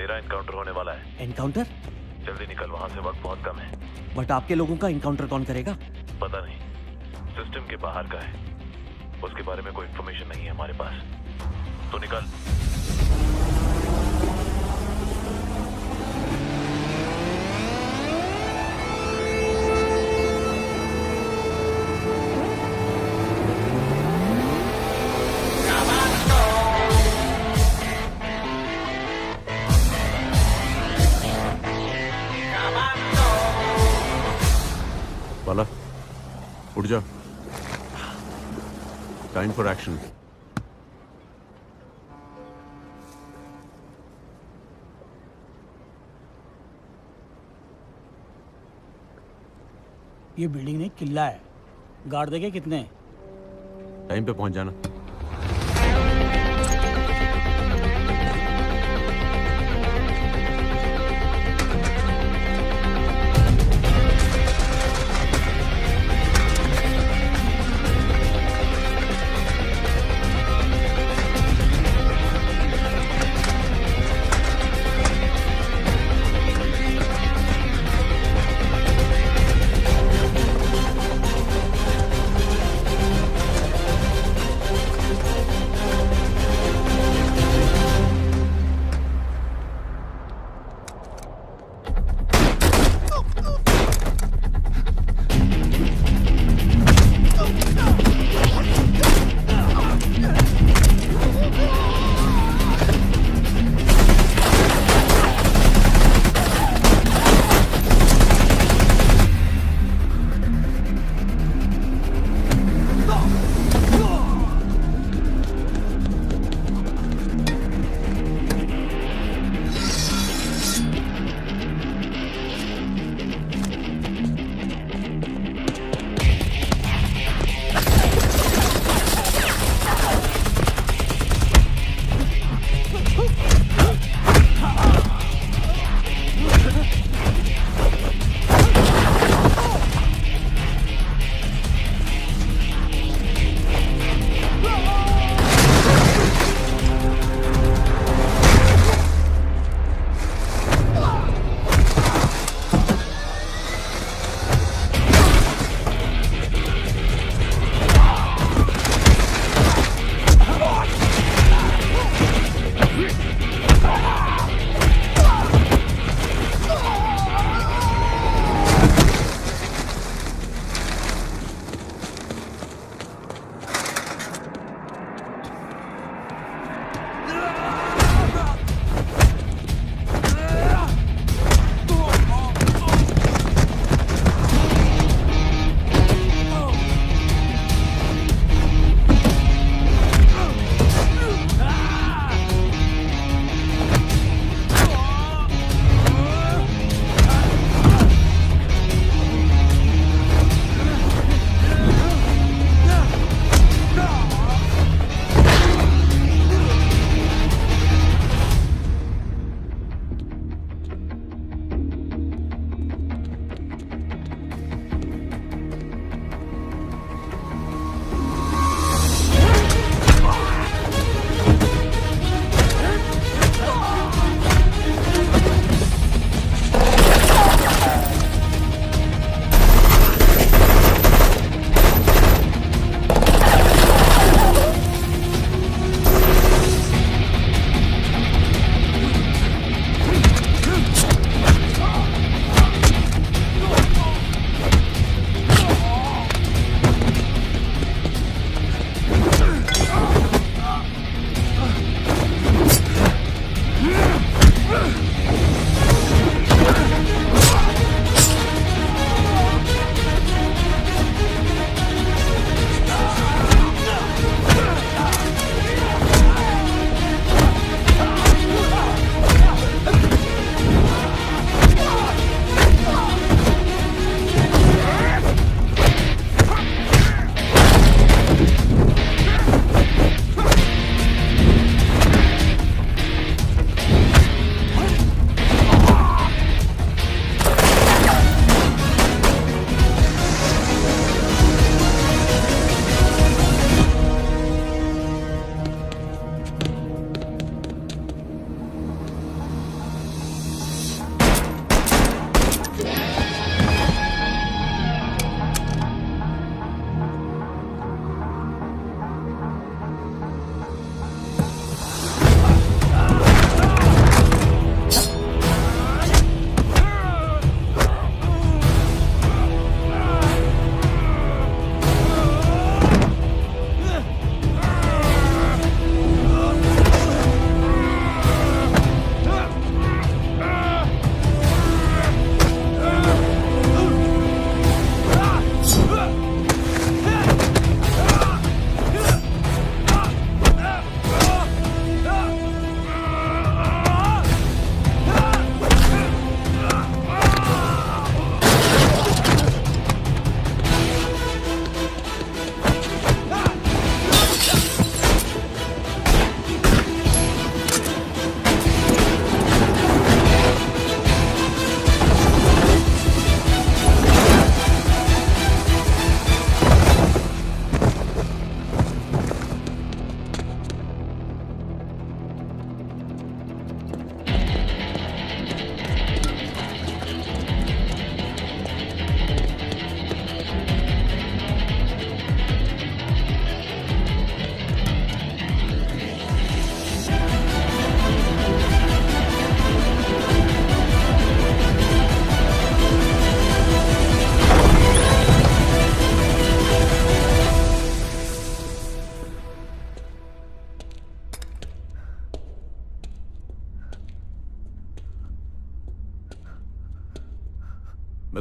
तेरा एनकाउंटर होने वाला है। एनकाउंटर? जल्दी निकल, वहां से वक्त बहुत कम है। बट आपके लोगों का एनकाउंटर कौन करेगा? पता नहीं, सिस्टम के बाहर का है, उसके बारे में कोई इन्फॉर्मेशन नहीं है हमारे पास। तो निकल। बाला, उठ जा। Time for action. ये बिल्डिंग नहीं किला है। गार्ड देखे कितने? टाइम पे पहुंच जाना।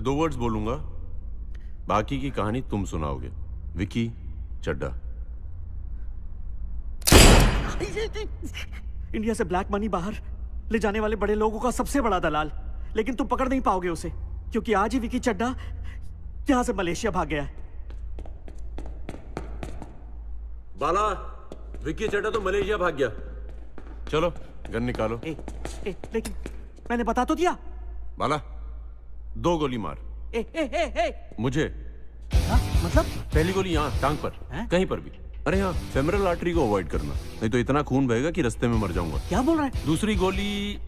मैं 2 वर्ड्स बोलूंगा, बाकी की कहानी तुम सुनाओगे। विकी चड्ढा। इंडिया से ब्लैक मनी बाहर ले जाने वाले बड़े लोगों का सबसे बड़ा दलाल, लेकिन तुम पकड़ नहीं पाओगे उसे, क्योंकि आज ही विकी चड्ढा यहां से मलेशिया भाग गया है। बाला, विकी चड्ढा तो मलेशिया भाग गया। चलो गन निकालो। लेकिन मैंने बता तो दिया। बाला, 2 गोली मार। मुझे। मतलब पहली गोली यहाँ टांग पर, कहीं पर भी। अरे हाँ, फेमरल आर्टरी को अवॉइड करना, नहीं तो इतना खून बहेगा कि रास्ते में मर जाऊंगा। क्या बोल रहा है? दूसरी गोली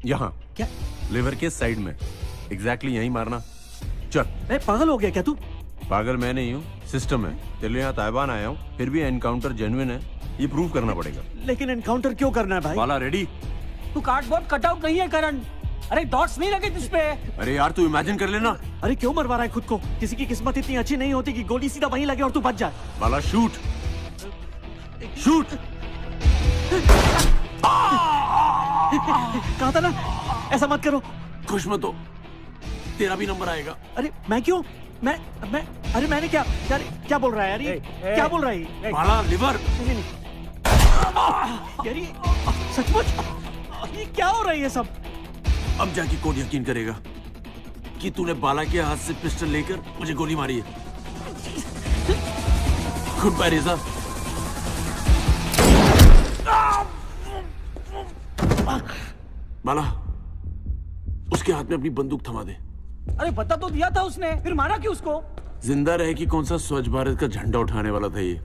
यहाँ, क्या? लिवर के साइड में, एग्जैक्टली यहीं मारना। चल। पागल हो गया क्या तू? पागल मैं नहीं हूँ, सिस्टम है। तेरे यहाँ ताइवान आया हूँ, फिर भी एनकाउंटर जेन्युइन है, ये प्रूव करना पड़ेगा। लेकिन एनकाउंटर क्यों करना है भाई? बाला रेडी? तू कार्डबोर्ड कटआउट नहीं है करण। अरे डॉट्स नहीं लगे तुझ पे। अरे यार तू इमेजिन कर लेना। अरे क्यों मरवा रहा है खुद को? किसी की किस्मत इतनी अच्छी नहीं होती कि गोली सीधा वहीं लगे और तू बच जाए। बाला शूट, शूट। कहा था ना ऐसा मत करो। खुश मत हो, तेरा भी नंबर आएगा। अरे मैं क्यों? मैं अरे मैंने क्या यार, क्या बोल रहा है यार ये? क्या बोल रहा है? बाला लिवर। यार ये सचमुच ये क्या हो रहा है ये सब? अब जाके कौन यकीन करेगा कि तूने बाला के हाथ से पिस्टल लेकर मुझे गोली मारी है? गुड बाय रेजा। बाला, उसके हाथ में अपनी बंदूक थमा दे। अरे बता तो दिया था उसने, फिर मारा क्यों उसको? जिंदा रहे कि कौन सा स्वच्छ भारत का झंडा उठाने वाला था ये।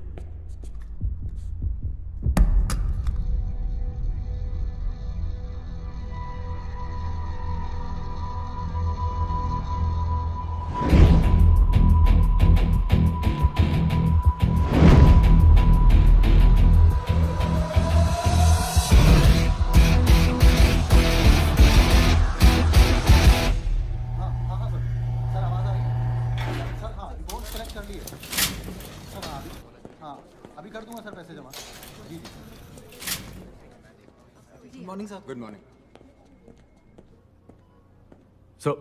Good morning. सो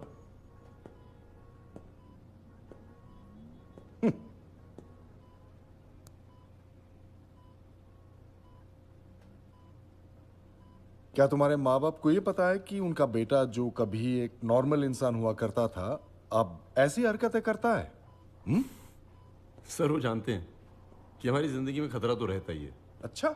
क्या तुम्हारे माँ बाप को ये पता है कि उनका बेटा जो कभी एक नॉर्मल इंसान हुआ करता था अब ऐसी हरकतें करता है? सर वो जानते हैं कि हमारी जिंदगी में खतरा तो रहता ही है। अच्छा,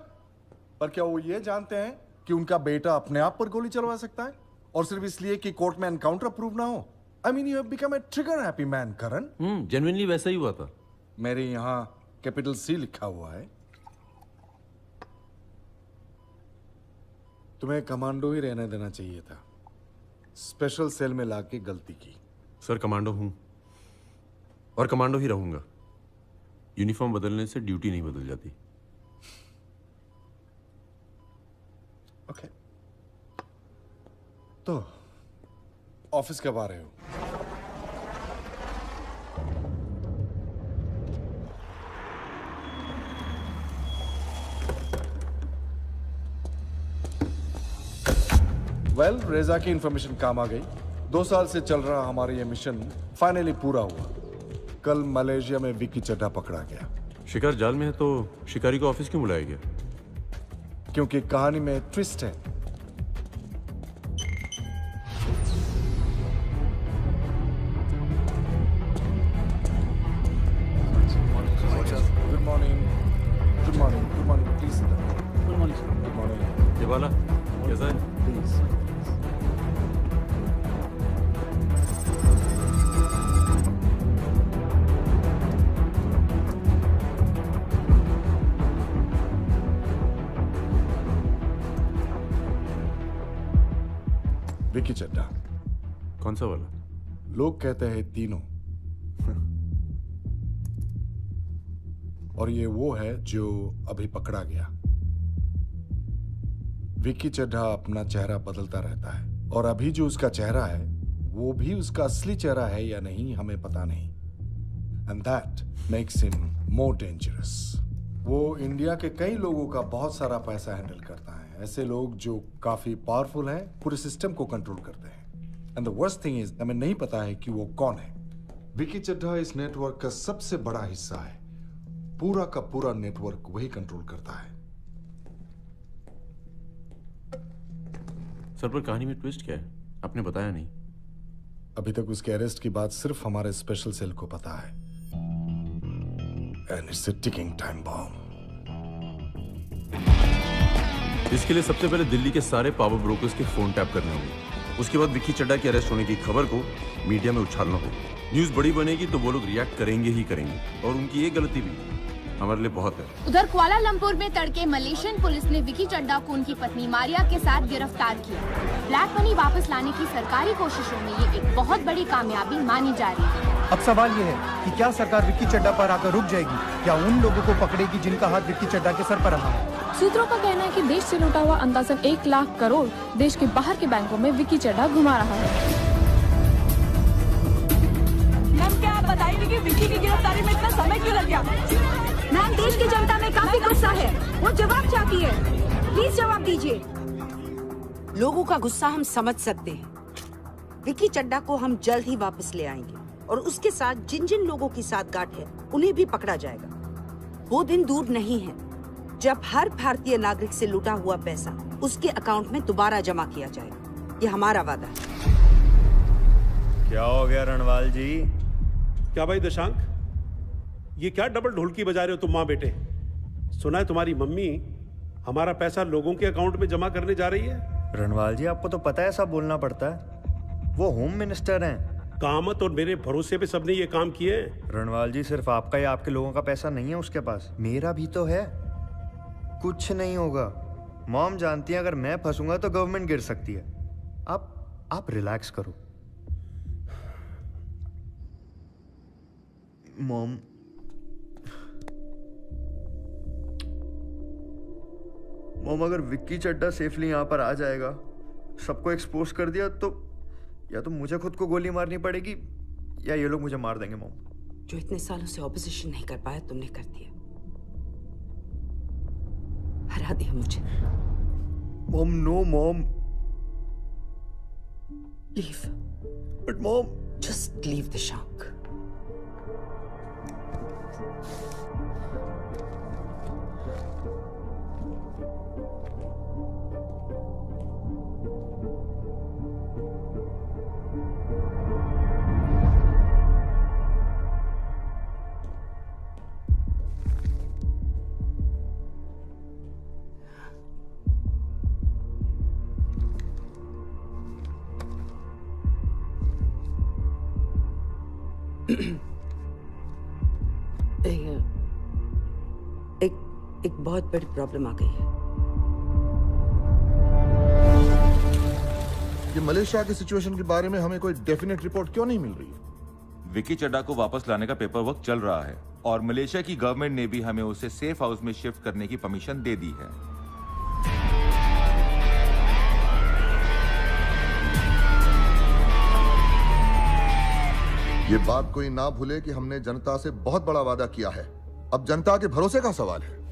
पर क्या वो ये जानते हैं कि उनका बेटा अपने आप पर गोली चलवा सकता है और सिर्फ इसलिए कि कोर्ट में एनकाउंटर प्रूव ना हो? I mean you have become a trigger happy man Karan. Genuinely वैसा ही हुआ था। मेरे यहाँ कैपिटल C लिखा हुआ है। तुम्हें कमांडो ही रहने देना चाहिए था, स्पेशल सेल में लाके गलती की। सर कमांडो हूं और कमांडो ही रहूंगा। यूनिफॉर्म बदलने से ड्यूटी नहीं बदल जाती। ओके, तो ऑफिस कब आ रहे हो? वेल, रेजा की इंफॉर्मेशन काम आ गई। 2 साल से चल रहा हमारा ये मिशन फाइनली पूरा हुआ। कल मलेशिया में विकी चड्ढा पकड़ा गया। शिकार जाल में है तो शिकारी को ऑफिस क्यों बुलाया गया? क्योंकि कहानी में ट्विस्ट है। Good morning, good morning, good morning, please sit down. Good morning. Good morning. ये वाला कैसा है? प्लीज। विकी चड्ढा। कौन सा वाला? लोग कहते हैं तीनों, और ये वो है जो अभी पकड़ा गया। विकी चड्ढा अपना चेहरा बदलता रहता है और अभी जो उसका चेहरा है वो भी उसका असली चेहरा है या नहीं हमें पता नहीं। And that makes him more dangerous. वो इंडिया के कई लोगों का बहुत सारा पैसा हैंडल करता है, ऐसे लोग जो काफी पावरफुल हैं, पूरे सिस्टम को कंट्रोल करते हैं। And the worst thing is हमें नहीं पता है कि वो कौन है। विकी चड्ढा इस नेटवर्क का सबसे बड़ा हिस्सा है। पूरा का पूरा नेटवर्क वही कंट्रोल करता है। सर, पर कहानी में ट्विस्ट क्या है? आपने बताया नहीं। अभी तक उसके अरेस्ट की बात सिर्फ हमारे स्पेशल सेल को पता है। And it's a ticking time bomb. इसके लिए सबसे पहले दिल्ली के सारे पावर ब्रोकर्स के फोन टैप करने होंगे। उसके बाद विक्की चड्ढा के अरेस्ट होने की खबर को मीडिया में उछालना होगा। न्यूज बड़ी बनेगी तो वो लोग रिएक्ट करेंगे ही करेंगे, और उनकी एक गलती भी हमारे लिए बहुत है। उधर कुआलालंपुर में तड़के मलेशियन पुलिस ने विकी चड्ढा को उनकी पत्नी मारिया के साथ गिरफ्तार किया। ब्लैक मनी वापस लाने की सरकारी कोशिशों में ये एक बहुत बड़ी कामयाबी मानी जा रही है। अब सवाल ये है कि क्या सरकार विक्की चड्ढा पर आकर रुक जाएगी? क्या उन लोगों को पकड़ेगी जिनका हाथ विक्की चड्ढा के सर पर रहा है? सूत्रों का कहना है कि देश से लूटा हुआ अंदाजन 1 लाख करोड़ देश के बाहर के बैंकों में विक्की चड्ढा घुमा रहा है। मैम, क्या आप बताइए कि विक्की की गिरफ्तारी में इतना समय क्यों लग गया? मैम, देश की जनता में काफी गुस्सा है, वो जवाब चाहती है। प्लीज जवाब दीजिए। लोगों का गुस्सा हम समझ सकते हैं। विक्की चड्ढा को हम जल्द ही वापस ले आएंगे और उसके साथ जिन जिन लोगों की साठगांठ है उन्हें भी पकड़ा जाएगा। वो दिन दूर नहीं है जब हर भारतीय नागरिक से लूटा हुआ पैसा उसके अकाउंट में दोबारा जमा किया जाएगा। ये हमारा वादा है। क्या हो गया रणवाल जी? क्या भाई दशांक, ये क्या डबल ढोलकी बजा रहे हो तुम माँ बेटे? सुना है तुम्हारी मम्मी हमारा पैसा लोगों के अकाउंट में जमा करने जा रही है। रणवाल जी, आपको तो पता है सब बोलना पड़ता है। वो होम मिनिस्टर हैं। कामत और मेरे भरोसे पे सबने ये काम किए। रणवाल जी, सिर्फ आपका या आपके लोगों का पैसा नहीं है उसके पास, मेरा भी तो है। कुछ नहीं होगा। मॉम जानती है अगर मैं फंसूंगा तो गवर्नमेंट गिर सकती है। आप रिलैक्स करो। मॉम, अगर विक्की चड्ढा सेफली यहाँ पर आ जाएगा, सबको एक्सपोज कर दिया, तो या तो मुझे खुद को गोली मारनी पड़ेगी या ये लोग मुझे मार देंगे। मॉम, जो इतने सालों से ऑपोजिशन नहीं कर पाया तुमने कर दिया। हरा दिया मुझे। Mom, no mom. Leave. But mom. Just leave Dashank. एक बहुत बड़ी प्रॉब्लम आ गई है। ये मलेशिया की सिचुएशन के बारे में हमें कोई डेफिनेट रिपोर्ट क्यों नहीं मिल रही? विकी चड्ढा को वापस लाने का पेपर वर्क चल रहा है और मलेशिया की गवर्नमेंट ने भी हमें उसे सेफ हाउस में शिफ्ट करने की परमिशन दे दी है। ये बात कोई ना भूले कि हमने जनता से बहुत बड़ा वादा किया है। अब जनता के भरोसे का सवाल है।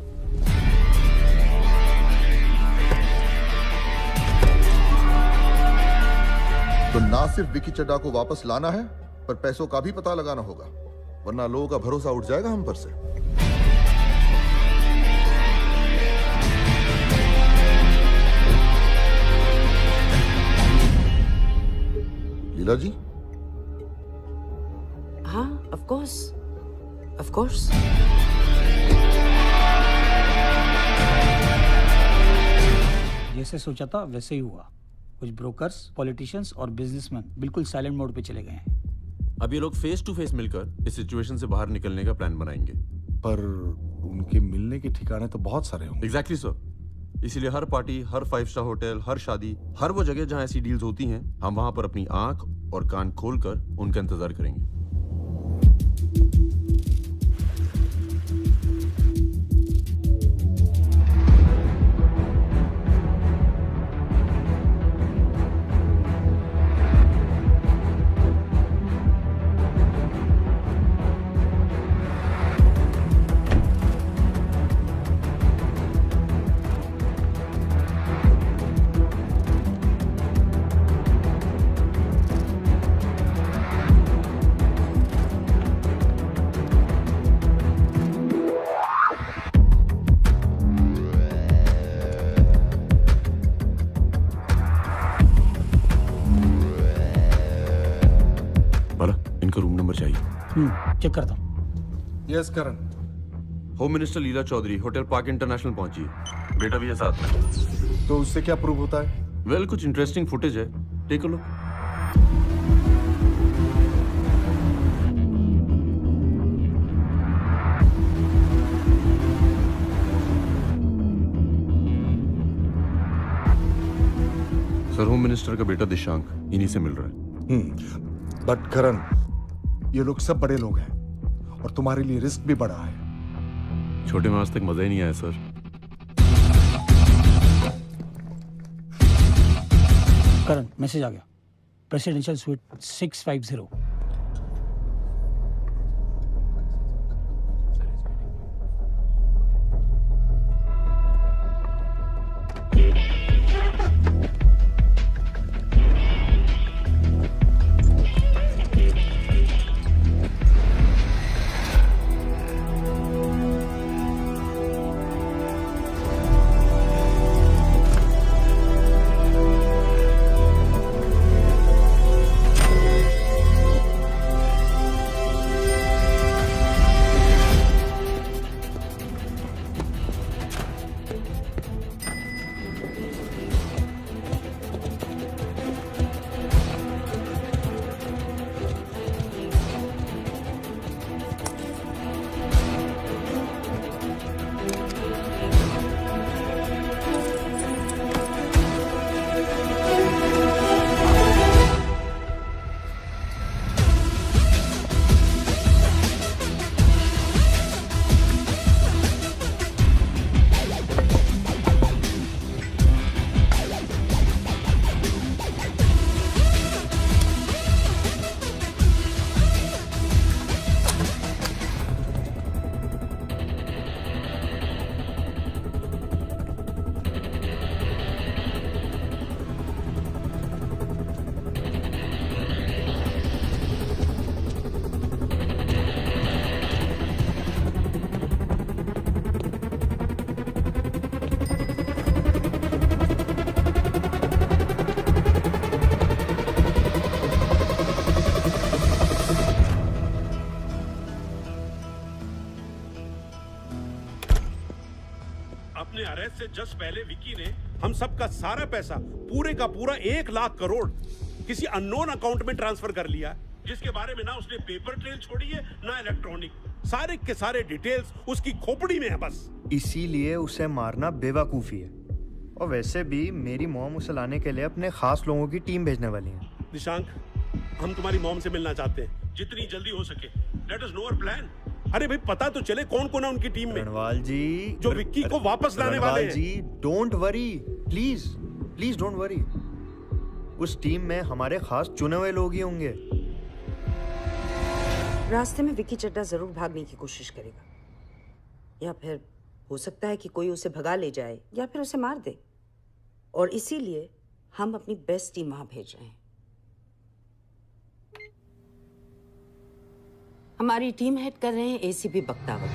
तो ना सिर्फ विकी चड्ढा को वापस लाना है, पर पैसों का भी पता लगाना होगा, वरना लोगों का भरोसा उठ जाएगा हम पर से। लीला जी? हाँ, ऑफ कोर्स, ऑफ कोर्स। जैसे सोचा था वैसे ही हुआ। कुछ ब्रोकर्स, पॉलिटिशियंस और बिजनेसमैन बिल्कुल साइलेंट मोड पे चले गए हैं। अब ये लोग फेस टू फेस मिलकर इस सिचुएशन से बाहर निकलने का प्लान बनाएंगे। पर उनके मिलने के ठिकाने तो बहुत सारे होंगे। Exactly sir. इसीलिए हर पार्टी, हर 5 स्टार होटल, हर शादी, हर वो जगह जहां ऐसी डील्स होती हैं, हम वहां पर अपनी आंख और कान खोलकर उनका इंतजार करेंगे। चेक करता हूँ। यस करण। होम मिनिस्टर लीला चौधरी होटल पार्क इंटरनेशनल पहुंची है। बेटा भी है साथ में। तो उससे क्या प्रूव होता है? वेल, कुछ इंटरेस्टिंग फुटेज है, take a look. Sir, home minister का बेटा दिशांक इन्हीं से मिल रहा है। बट करण, ये लोग सब बड़े लोग हैं और तुम्हारे लिए रिस्क भी बड़ा है। छोटे में आज तक मजा ही नहीं आया सर। करण, मैसेज आ गया। Presidential suite 650। से जस्ट पहले विकी ने हम सबका सारा पैसा पूरे का पूरा 1 लाख करोड़ किसी अननोन अकाउंट में ट्रांसफर कर लिया, जिसके बारे में ना उसने पेपर ट्रेल छोड़ी है ना इलेक्ट्रॉनिक। सारे के सारे डिटेल्स उसकी खोपड़ी में है बस। इसीलिए उसे मारना बेवकूफी है। और वैसे भी मेरी मॉम उसे लाने के लिए अपने खास लोगों की टीम भेजने वाली है। दिशांक, हम तुम्हारी मॉम से मिलना चाहते हैं, जितनी जल्दी हो सके। Let us know our plan. अरे भाई, पता तो चले कौन कौन है उनकी टीम में। रणवाल जी, जो विक्की को वापस लाने वाले हैं। जी, don't worry, please please don't worry. उस टीम में हमारे खास चुने हुए लोग ही होंगे। रास्ते में विक्की चड्ढा जरूर भागने की कोशिश करेगा, या फिर हो सकता है कि कोई उसे भगा ले जाए या फिर उसे मार दे। और इसीलिए हम अपनी बेस्ट टीम वहां भेज रहे हैं। हमारी टीम हेड कर रहे हैं एसीपी बख्तावर।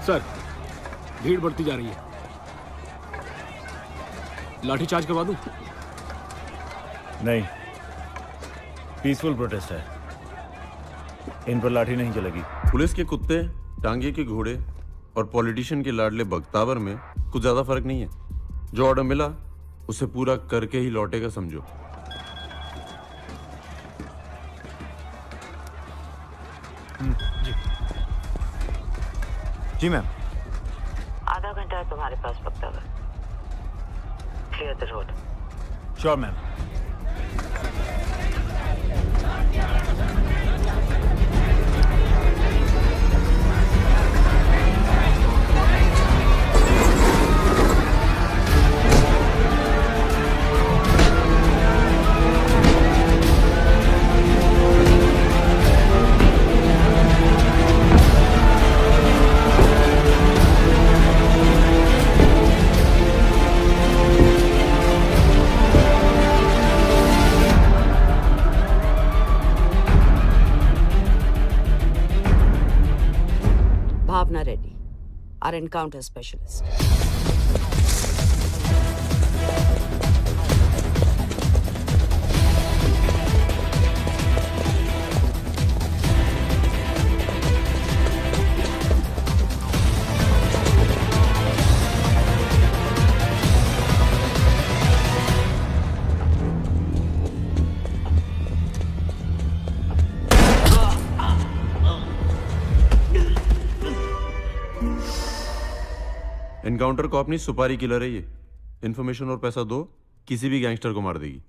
सर, भीड़ बढ़ती जा रही है। लाठीचार्ज करवा दूं? नहीं, पीसफुल प्रोटेस्ट है, इन पर लाठी नहीं चलेगी। पुलिस के कुत्ते, टांगे के घोड़े और पॉलिटिशियन के लाडले बख्तावर में कुछ ज्यादा फर्क नहीं है। जो ऑर्डर मिला उसे पूरा करके ही लौटेगा, समझो। जी जी मैम। आधा घंटा है तुम्हारे पास Bakhtawar. Clear the road. Sure ma'am. our encounter specialist. Encounter को अपनी सुपारी किलर है ये। इन्फॉर्मेशन और पैसा दो, किसी भी गैंगस्टर को मार देगी।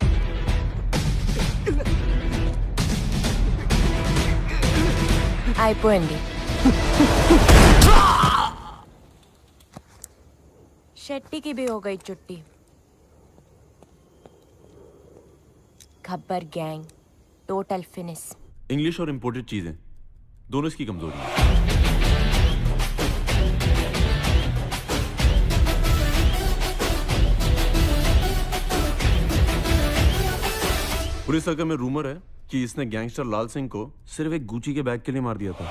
అయిపోయింది शेट्टी की भी हो गई छुट्टी। Khabbar gang total finish. English और इंपोर्टेड चीजें दोनों इसकी कमजोरी है। पुलिस सर्कल में रूमर है कि इसने गैंगस्टर लाल सिंह को सिर्फ एक गुची के बैग के लिए मार दिया था।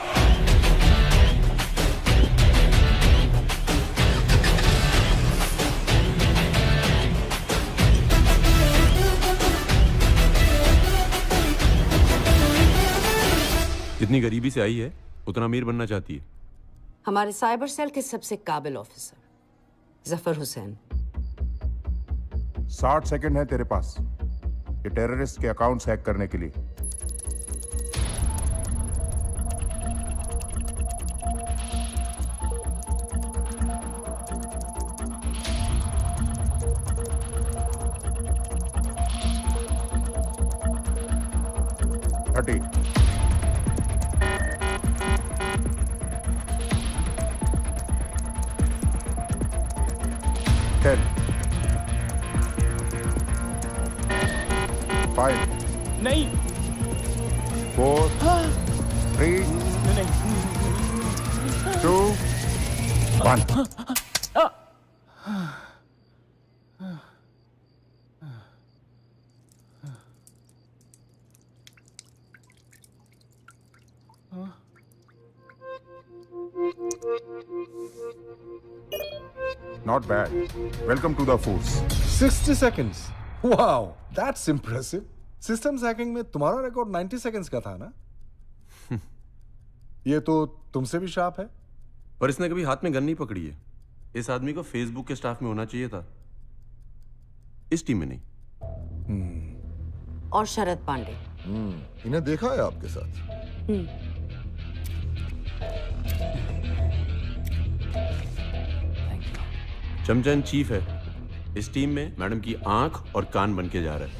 जितनी गरीबी से आई है उतना अमीर बनना चाहती है। हमारे साइबर सेल के सबसे काबिल ऑफिसर जफर हुसैन। 60 सेकंड है तेरे पास ये टेररिस्ट के अकाउंट्स हैक करने के लिए। थर्टी 10 5 नहीं 4 3 2 1 Not bad. Welcome to the force. 60 seconds. Wow, that's impressive. Systems hacking में तुम्हारा रिकॉर्ड 90 seconds का था ना? ये तो तुमसे भी शार्प है। पर इसने कभी हाथ में गन नहीं पकड़ी है। इस आदमी को फेसबुक के स्टाफ में होना चाहिए था, इस टीम में नहीं। और शरद पांडे। इन्हें देखा है आपके साथ। चमचन चीफ है इस टीम में, मैडम की आंख और कान बन के जा रहा है।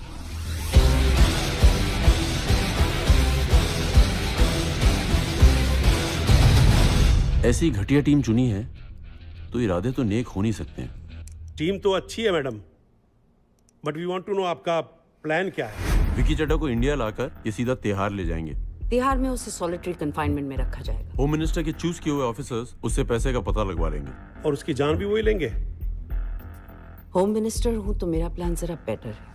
ऐसी घटिया टीम चुनी है तो इरादे तो नेक हो नहीं सकते हैं। टीम तो अच्छी है madam, but we want to know आपका प्लान क्या है। विकी चड्ढा को इंडिया लाकर ये सीधा तिहाड़ ले जाएंगे। तिहाड़ में उसे सॉलिटरी कंफाइनमेंट में रखा जाएगा। होम मिनिस्टर के चूज किए हुए ऑफिसर्स उससे पैसे का पता लगवा लेंगे और उसकी जान भी वही लेंगे। होम मिनिस्टर हूं तो मेरा प्लान जरा बेटर है।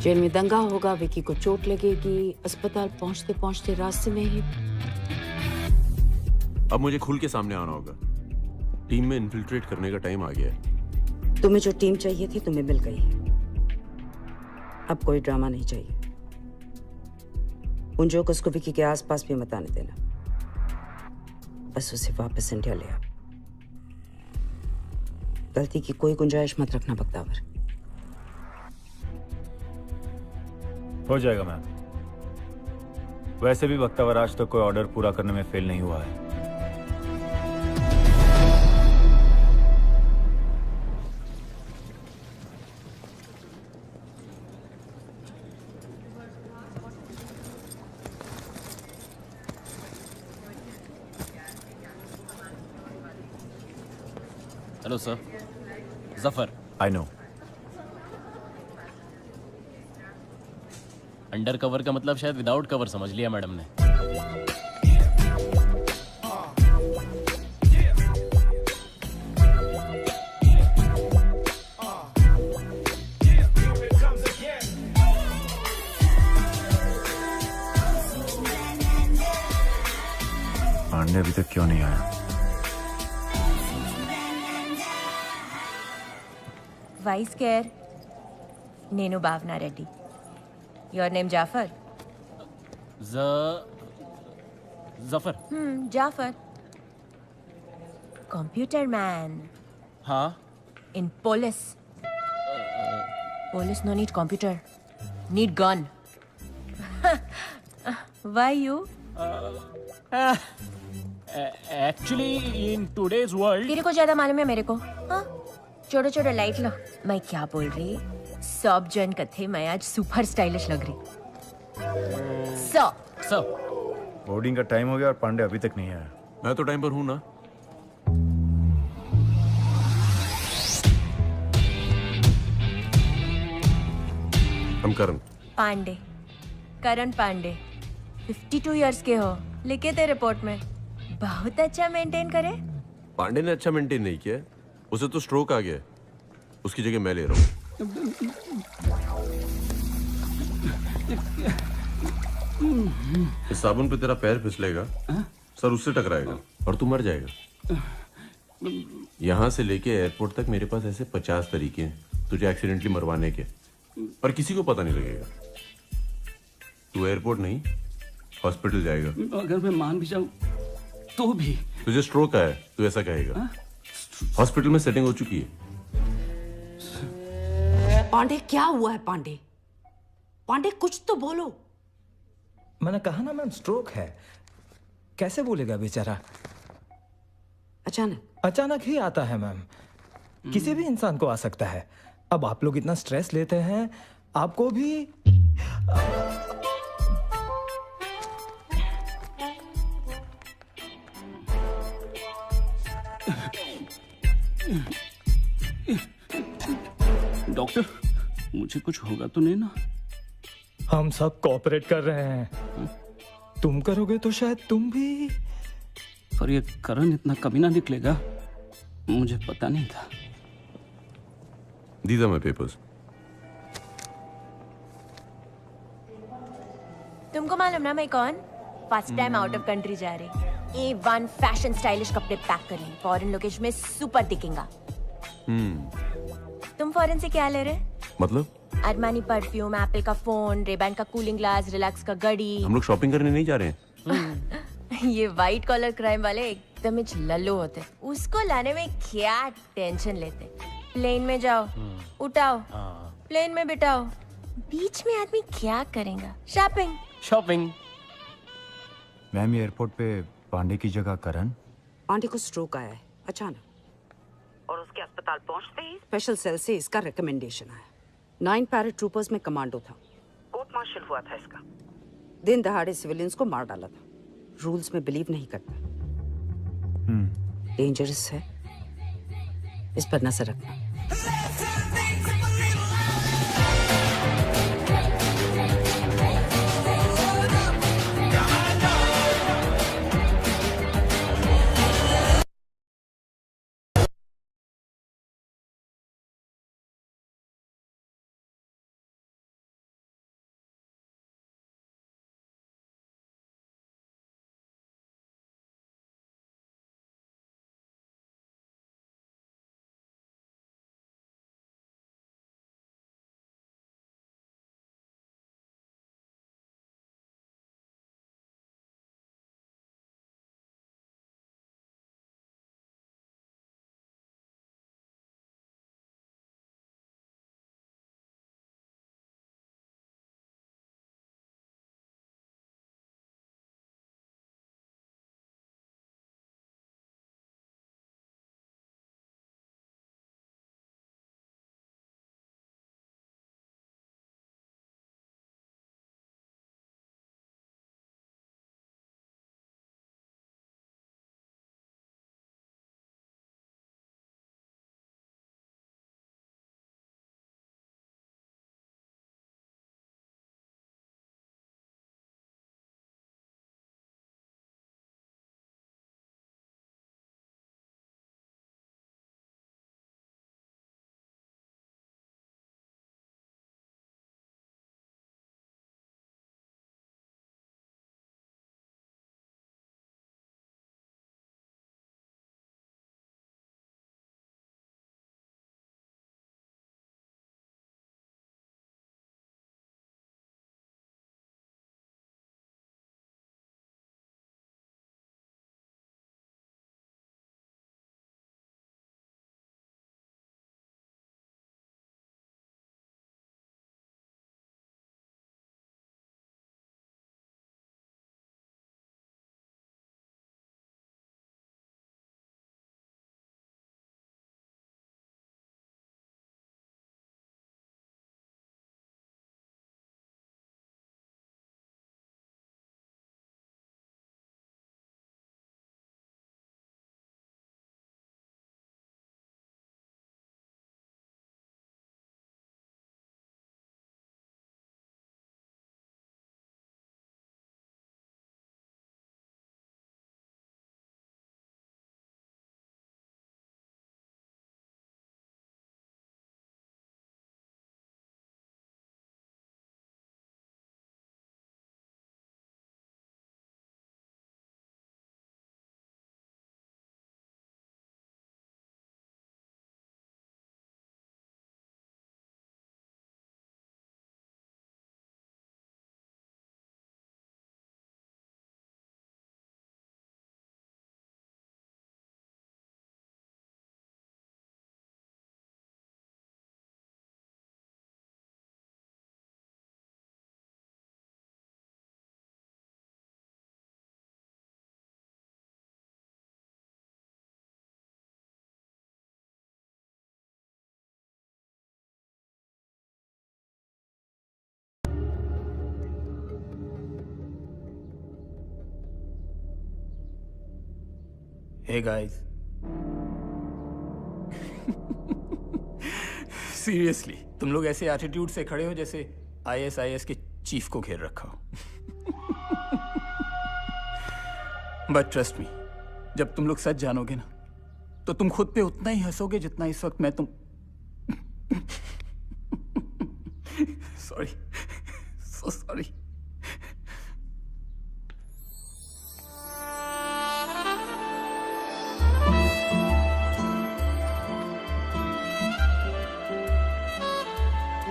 जेल में दंगा होगा, विकी को चोट लगेगी, अस्पताल पहुंचते पहुंचते रास्ते में ही। अब मुझे खुल के सामने आना होगा। टीम में इन्फिल्ट्रेट करने का टाइम आ गया है। तुम्हें जो टीम चाहिए थी तुम्हें मिल गई है। अब कोई ड्रामा नहीं चाहिए। उन जोकर्स को विकी के आसपास भी मत आने देना। बस उसे वापस इंडिया ले आओ। गलती की कोई गुंजाइश मत रखना बख्तावर। हो जाएगा मैम। वैसे भी बख्तावर आज तक कोई ऑर्डर पूरा करने में फेल नहीं हुआ है। Hello sir, Zafar. I know. Under cover का मतलब शायद विदाउट कवर समझ लिया मैडम ने। पांडे अभी तक क्यों नहीं आया? वाइस केयर नेनु Bhavna Reddy. Your name Jafar? Zafar. Jafar. Computer man. हाँ। In police. Police no need computer, need gun. Why you? Actually, in today's world. तेरे को ज्यादा मालूम है मेरे को? हाँ? छोड़ो छोड़ो, लाइट लो। मैं क्या बोल रही? सब जन कथे मैं आज सुपर स्टाइलिश लग रही। सब। बोर्डिंग का टाइम हो गया और पांडे अभी तक नहीं आया। मैं तो टाइम पर हूं ना। हम करण पांडे, करण पांडे 52 इयर्स के हो, लिखे थे रिपोर्ट में। बहुत अच्छा मेंटेन करे। पांडे ने अच्छा मेंटेन नहीं किया, उसे तो स्ट्रोक आ गया, उसकी जगह मैं ले रहा हूँ। इस साबुन पे तेरा पैर फिसलेगा, सर उससे टकराएगा और तू मर जाएगा। यहाँ से लेके एयरपोर्ट तक मेरे पास ऐसे 50 तरीके हैं तुझे एक्सीडेंटली मरवाने के, पर किसी को पता नहीं लगेगा। तू एयरपोर्ट नहीं, हॉस्पिटल जाएगा। अगर मैं मान भी जाऊं तो भी। तुझे स्ट्रोक आया, तू ऐसा कहेगा। हॉस्पिटल में सेटिंग हो चुकी है। पांडे, क्या हुआ है पांडे? पांडे कुछ तो बोलो। मैंने कहा ना मैम, स्ट्रोक है। कैसे बोलेगा बेचारा? अचानक ही आता है मैम, किसी भी इंसान को आ सकता है। अब आप लोग इतना स्ट्रेस लेते हैं, आपको भी। डॉक्टर, मुझे कुछ होगा तो नहीं ना? हम सब कोऑपरेट कर रहे हैं। तुम करोगे तो शायद तुम भी। पर ये करण इतना कमीना निकलेगा, मुझे पता नहीं था। These are my papers. तुमको मालूम ना मैं कौन? First time out of country जा रही। A1 फैशन स्टाइलिश कपड़े पैक कर रही। फॉरेन लोकेशन में सुपर दिखेगा। तुम फॉरेन से क्या ले रहे? मतलब? अरमानी परफ्यूम, एप्पल का फोन, रेबैन का कूलिंग ग्लास, रिलैक्स का घड़ी। हम लोग शॉपिंग करने नहीं जा रहे हैं। ये व्हाइट कॉलर क्राइम वाले एकदम ही लल्लू होते, उसको लाने में क्या टेंशन लेते। प्लेन में जाओ, उठाओ, प्लेन में बिठाओ, बीच में आदमी क्या करेगा? शॉपिंग। मैम, ये एयरपोर्ट पे पांडे की जगह करण। पांडे को स्ट्रोक आया है अचानक, और उसके अस्पताल पहुंचते ही स्पेशल सेल से इसका रिकमेंडेशन आया। 9 पैरा ट्रूपर्स में कमांडो था। कोर्ट मार्शल हुआ था इसका। दिन दहाड़े सिविलियंस को मार डाला था। रूल्स में बिलीव नहीं करता। डेंजरस है, इस पर नजर रखना। हे गाइस, सीरियसली तुम लोग ऐसे एटीट्यूड से खड़े हो जैसे ISIS के चीफ को घेर रखा हो। बट ट्रस्ट मी, जब तुम लोग सच जानोगे ना तो तुम खुद पे उतना ही हंसोगे जितना इस वक्त मैं sorry, so sorry.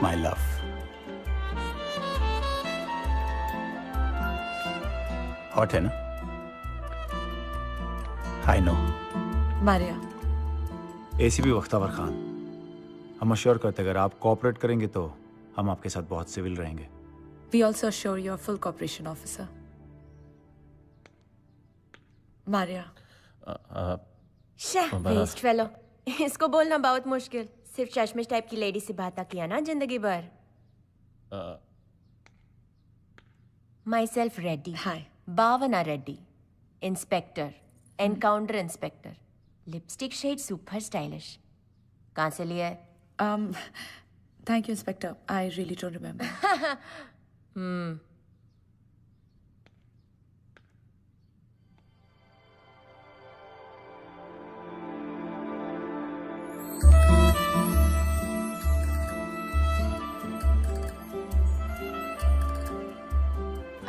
My love. Hot है ना? I know. Maria. ACP Bakhtawar Khan, हम अश्योर करते अगर आप कोऑपरेट करेंगे तो हम आपके साथ बहुत सिविल रहेंगे। We also assure your full cooperation, officer. Maria. West fellow, इसको बोलना बहुत मुश्किल। सिर्फ चश्मिश टाइप की लेडी से बात किया ना जिंदगी भर। Myself Reddy. Hi. Bhavna Reddy, inspector, encounter inspector, lipstick shade super stylish. कहाँ से लिया है? Thank you inspector, I really don't remember.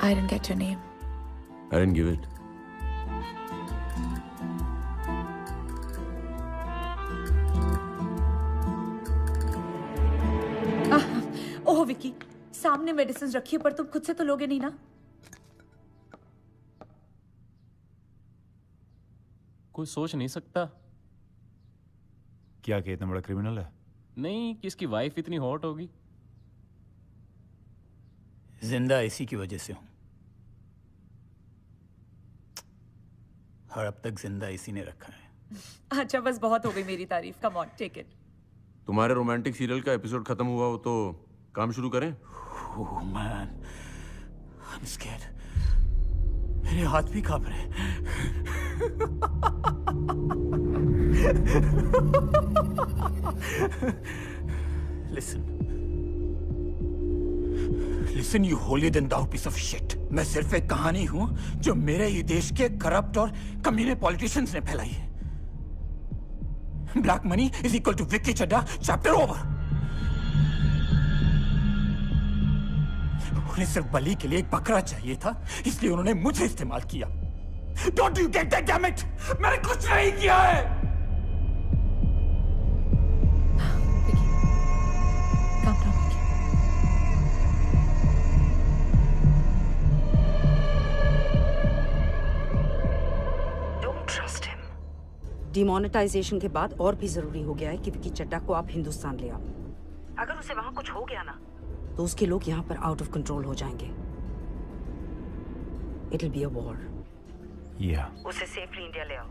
I didn't get your name. I didn't give it. Oh Vicky, सामने मेडिसिन रखी है पर तुम खुद से तो लोगे नहीं ना? कोई सोच नहीं सकता क्या कि इतना बड़ा क्रिमिनल है? नहीं कि इसकी वाइफ इतनी हॉट होगी। जिंदा इसी की वजह से हूं, और अब तक जिंदा इसी ने रखा है। अच्छा बस बहुत हो गई मेरी तारीफ, कम ऑन टेक इट। तुम्हारे रोमांटिक सीरियल का एपिसोड खत्म हुआ हो तो काम शुरू करें? Oh man, I am scared, मेरे हाथ भी कांप रहे हैं। Listen, you holier than thou piece of shit. मैं सिर्फ एक कहानी हूं जो मेरे ही देश के करप्ट और कमीने पॉलिटिशियंस ने फैलाई है। Black money is equal to Vicky Chadha, chapter over. उन्हें सिर्फ बलि के लिए एक बकरा चाहिए था, इसलिए उन्होंने मुझे इस्तेमाल किया। Don't you get that, damn it? मैंने कुछ नहीं किया है। डिमोनेटाइजेशन के बाद और भी जरूरी हो गया है कि विकी चड्ढा को आप हिंदुस्तान ले आओ। अगर उसे वहां कुछ हो गया ना तो उसके लोग यहाँ पर आउट ऑफ कंट्रोल हो जाएंगे। It will be a war. उसे सेफली इंडिया ले आओ।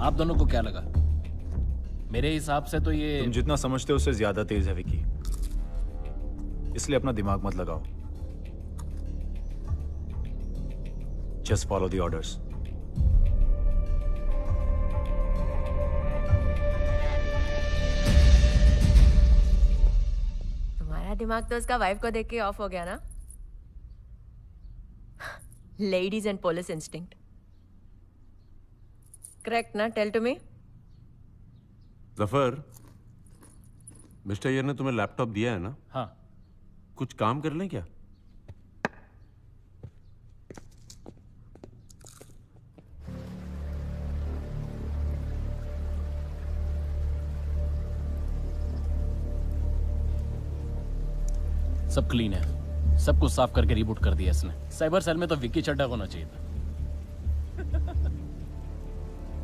आप दोनों को क्या लगा? मेरे हिसाब से तो ये तुम जितना समझते हो उससे ज्यादा तेज है विकी, इसलिए अपना दिमाग मत लगाओ। Just follow the orders. तुम्हारा दिमाग तो उसका वाइफ को देख के ऑफ हो गया ना? Ladies and police instinct, correct ना? Tell to me. Zafar, mister Iyer ने तुम्हें लैपटॉप दिया है ना? हाँ। कुछ काम कर लें क्या? सब क्लीन है, सब कुछ साफ करके रिबूट कर दिया इसने। साइबर सेल में तो विक्की चड्ढा होना चाहिए था।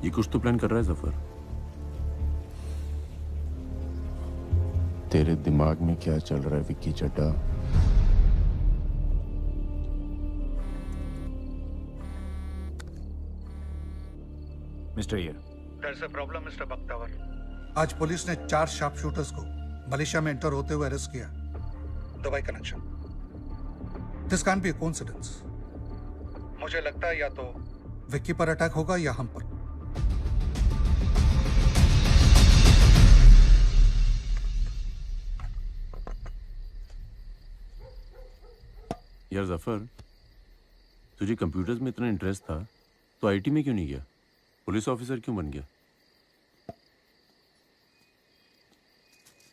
ये कुछ तो प्लान कर रहा है जफर। तेरे दिमाग में क्या चल रहा है Vicky Chadha? Mister Iyer, There's a problem, Mr. Bakhtavar. आज पुलिस ने 4 शार्प शूटर्स को मलेशिया में एंटर होते हुए अरेस्ट किया। Dubai connection. This can't be a coincidence. मुझे लगता है या तो विक्की पर अटैक होगा या हम पर। यार जफर, तुझे कंप्यूटर्स में इतना इंटरेस्ट था तो आईटी में क्यों नहीं गया? पुलिस ऑफिसर क्यों बन गया?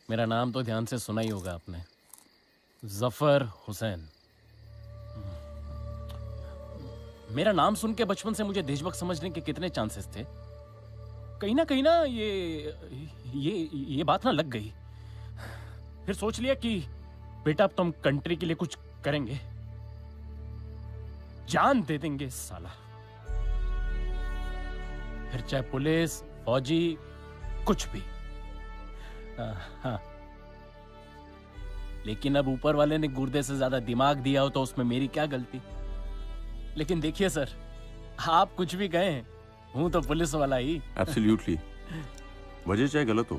मेरा नाम तो ध्यान से सुना ही होगा आपने, जफर हुसैन। मेरा नाम सुन के बचपन से मुझे देशभक्त समझने के कितने चांसेस थे। कहीं ना ये बात ना लग गई। फिर सोच लिया कि बेटा अब तुम कंट्री के लिए कुछ करेंगे, जान दे देंगे साला। फिर चाहे पुलिस, फौजी, कुछ भी। हाँ, लेकिन अब ऊपर वाले ने गुर्दे से ज्यादा दिमाग दिया हो तो उसमें मेरी क्या गलती। लेकिन देखिए सर, आप कुछ भी कहें, हूं तो पुलिस वाला ही। एब्सोल्युटली। वजह चाहे गलत हो,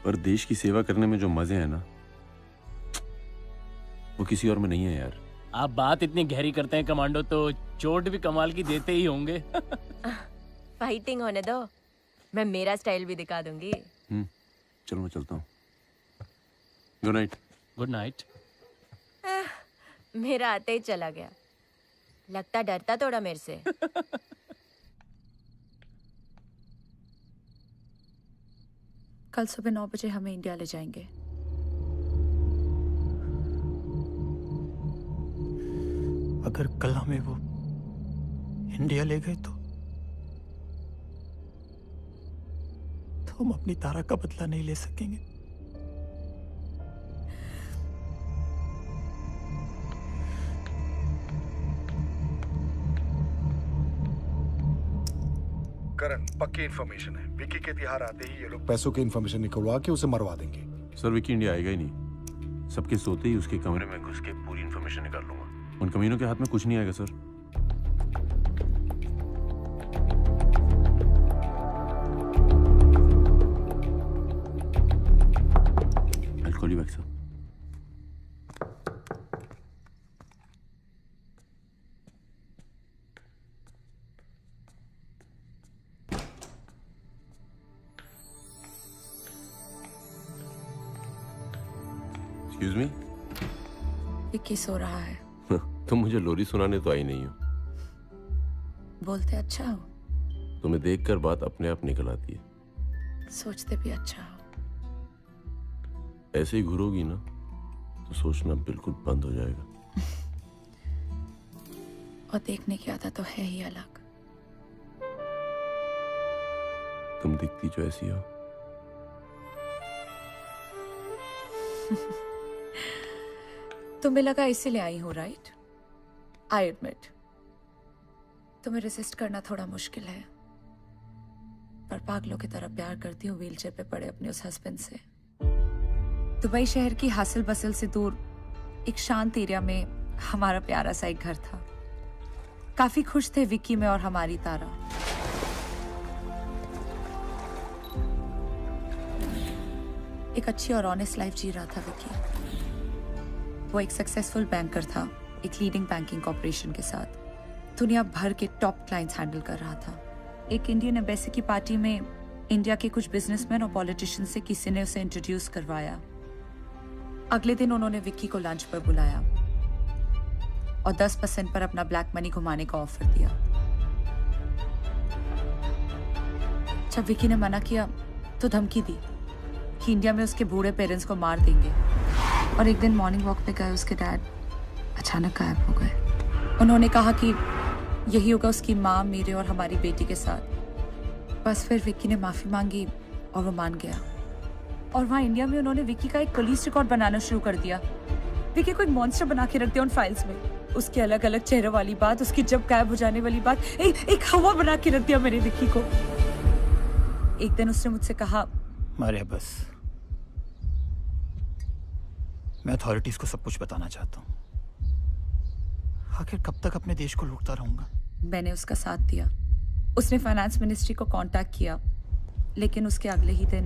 पर देश की सेवा करने में जो मजे हैं ना, वो किसी और में नहीं है यार। आप बात इतनी गहरी करते हैं कमांडो, तो चोट भी कमाल की देते ही होंगे। फाइटिंग होने दो, मैं मेरा स्टाइल भी दिखा दूंगी। चलो मैं चलता हूँ। Good night. Good night. मेरा आते ही चला गया। लगता डरता थोड़ा मेरे से। कल सुबह 9 बजे हमें इंडिया ले जाएंगे। अगर कल हमें वो इंडिया ले गए तो हम अपनी तारा का बदला नहीं ले सकेंगे। करण, पक्की इन्फॉर्मेशन है। विकी के तिहार आते ही ये लोग पैसों की इन्फॉर्मेशन निकलवा के उसे मरवा देंगे। सर, विकी इंडिया आएगा ही नहीं। सबके सोते ही उसके कमरे में घुस के पूरी इन्फॉर्मेशन निकाल लूंगा। उन कमीनों के हाथ में कुछ नहीं आएगा sir. I'll call you back, sir. Excuse me? Vicky सो रहा है। तुम मुझे लोरी सुनाने तो आई नहीं हो। बोलते अच्छा हो, तुम्हें देखकर बात अपने आप निकल आती है। सोचते भी अच्छा हो। ऐसे ही घूरोगी ना तो सोचना बिल्कुल बंद हो जाएगा। और देखने की आदत तो है ही अलग। तुम दिखती जो ऐसी हो। तुम्हें लगा इसीलिए आई हूँ, राइट? आई एडमिट तुम्हें रेसिस्ट करना थोड़ा मुश्किल है, पर पागलों की तरह प्यार करती हूँ व्हीलचेयर पे पड़े अपने उस हस्बैंड से। दुबई शहर की हासिल बसिल से दूर एक शांत एरिया में हमारा प्यारा सा एक घर था। काफी खुश थे विक्की में और हमारी तारा। एक अच्छी और ऑनेस्ट लाइफ जी रहा था विक्की। वो एक सक्सेसफुल बैंकर था, एक लीडिंग बैंकिंग कॉर्पोरेशन के साथ दुनिया भर के टॉप क्लाइंट्स हैंडल कर रहा था। एक इंडियन एम्बेसी की पार्टी में इंडिया के कुछ बिजनेसमैन और पॉलिटिशियन से किसी ने उसे इंट्रोड्यूस करवाया। अगले दिन उन्होंने विक्की को लंच पर बुलाया और 10% पर अपना ब्लैक मनी घुमाने का ऑफर दिया। जब विक्की ने मना किया तो धमकी दी कि इंडिया में उसके बूढ़े पेरेंट्स को मार देंगे। और एक दिन मॉर्निंग वॉक पे गए उसके डैड अचानक गायब हो गए। उन्होंने कहा कि यही होगा उसकी माँ, मेरे और हमारी बेटी के साथ। बस फिर विक्की ने माफी मांगी और वो मान गया। और वहाँ इंडिया में उन्होंने विक्की का एक पुलिस रिकॉर्ड बनाना शुरू कर दिया। विक्की को एक मॉन्स्टर बना के रख दिया उन फाइल्स में। उसके अलग अलग चेहरों वाली बात, उसकी जब गायब हो जाने वाली बात, एक हवा बना के रख दिया मेरे विक्की को। एक दिन उसने मुझसे कहा, मारिया बस, मैं अथॉरिटीज को सब कुछ बताना चाहता हूँ। आखिर कब तक अपने देश को लूटता रहूंगा? मैंने उसका साथ दिया उसने फाइनेंस मिनिस्ट्री को कांटेक्ट किया, लेकिन उसके अगले ही दिन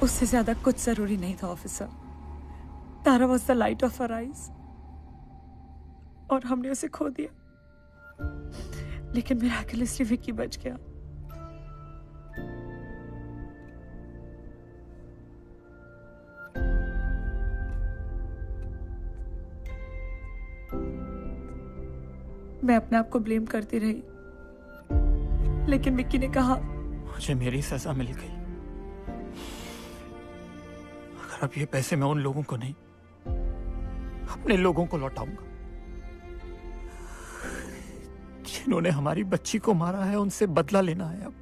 उससे ज्यादा कुछ जरूरी नहीं था officer. Tara was the light of our eyes और हमने उसे खो दिया, लेकिन मिराकलसली विक्की बच गया। मैं अपने आप को ब्लेम करती रही, लेकिन विक्की ने कहा मुझे मेरी सजा मिल गई। अगर अब ये पैसे मैं उन लोगों को नहीं, अपने लोगों को लौटाऊंगा जिन्होंने हमारी बच्ची को मारा है। उनसे बदला लेना है। अब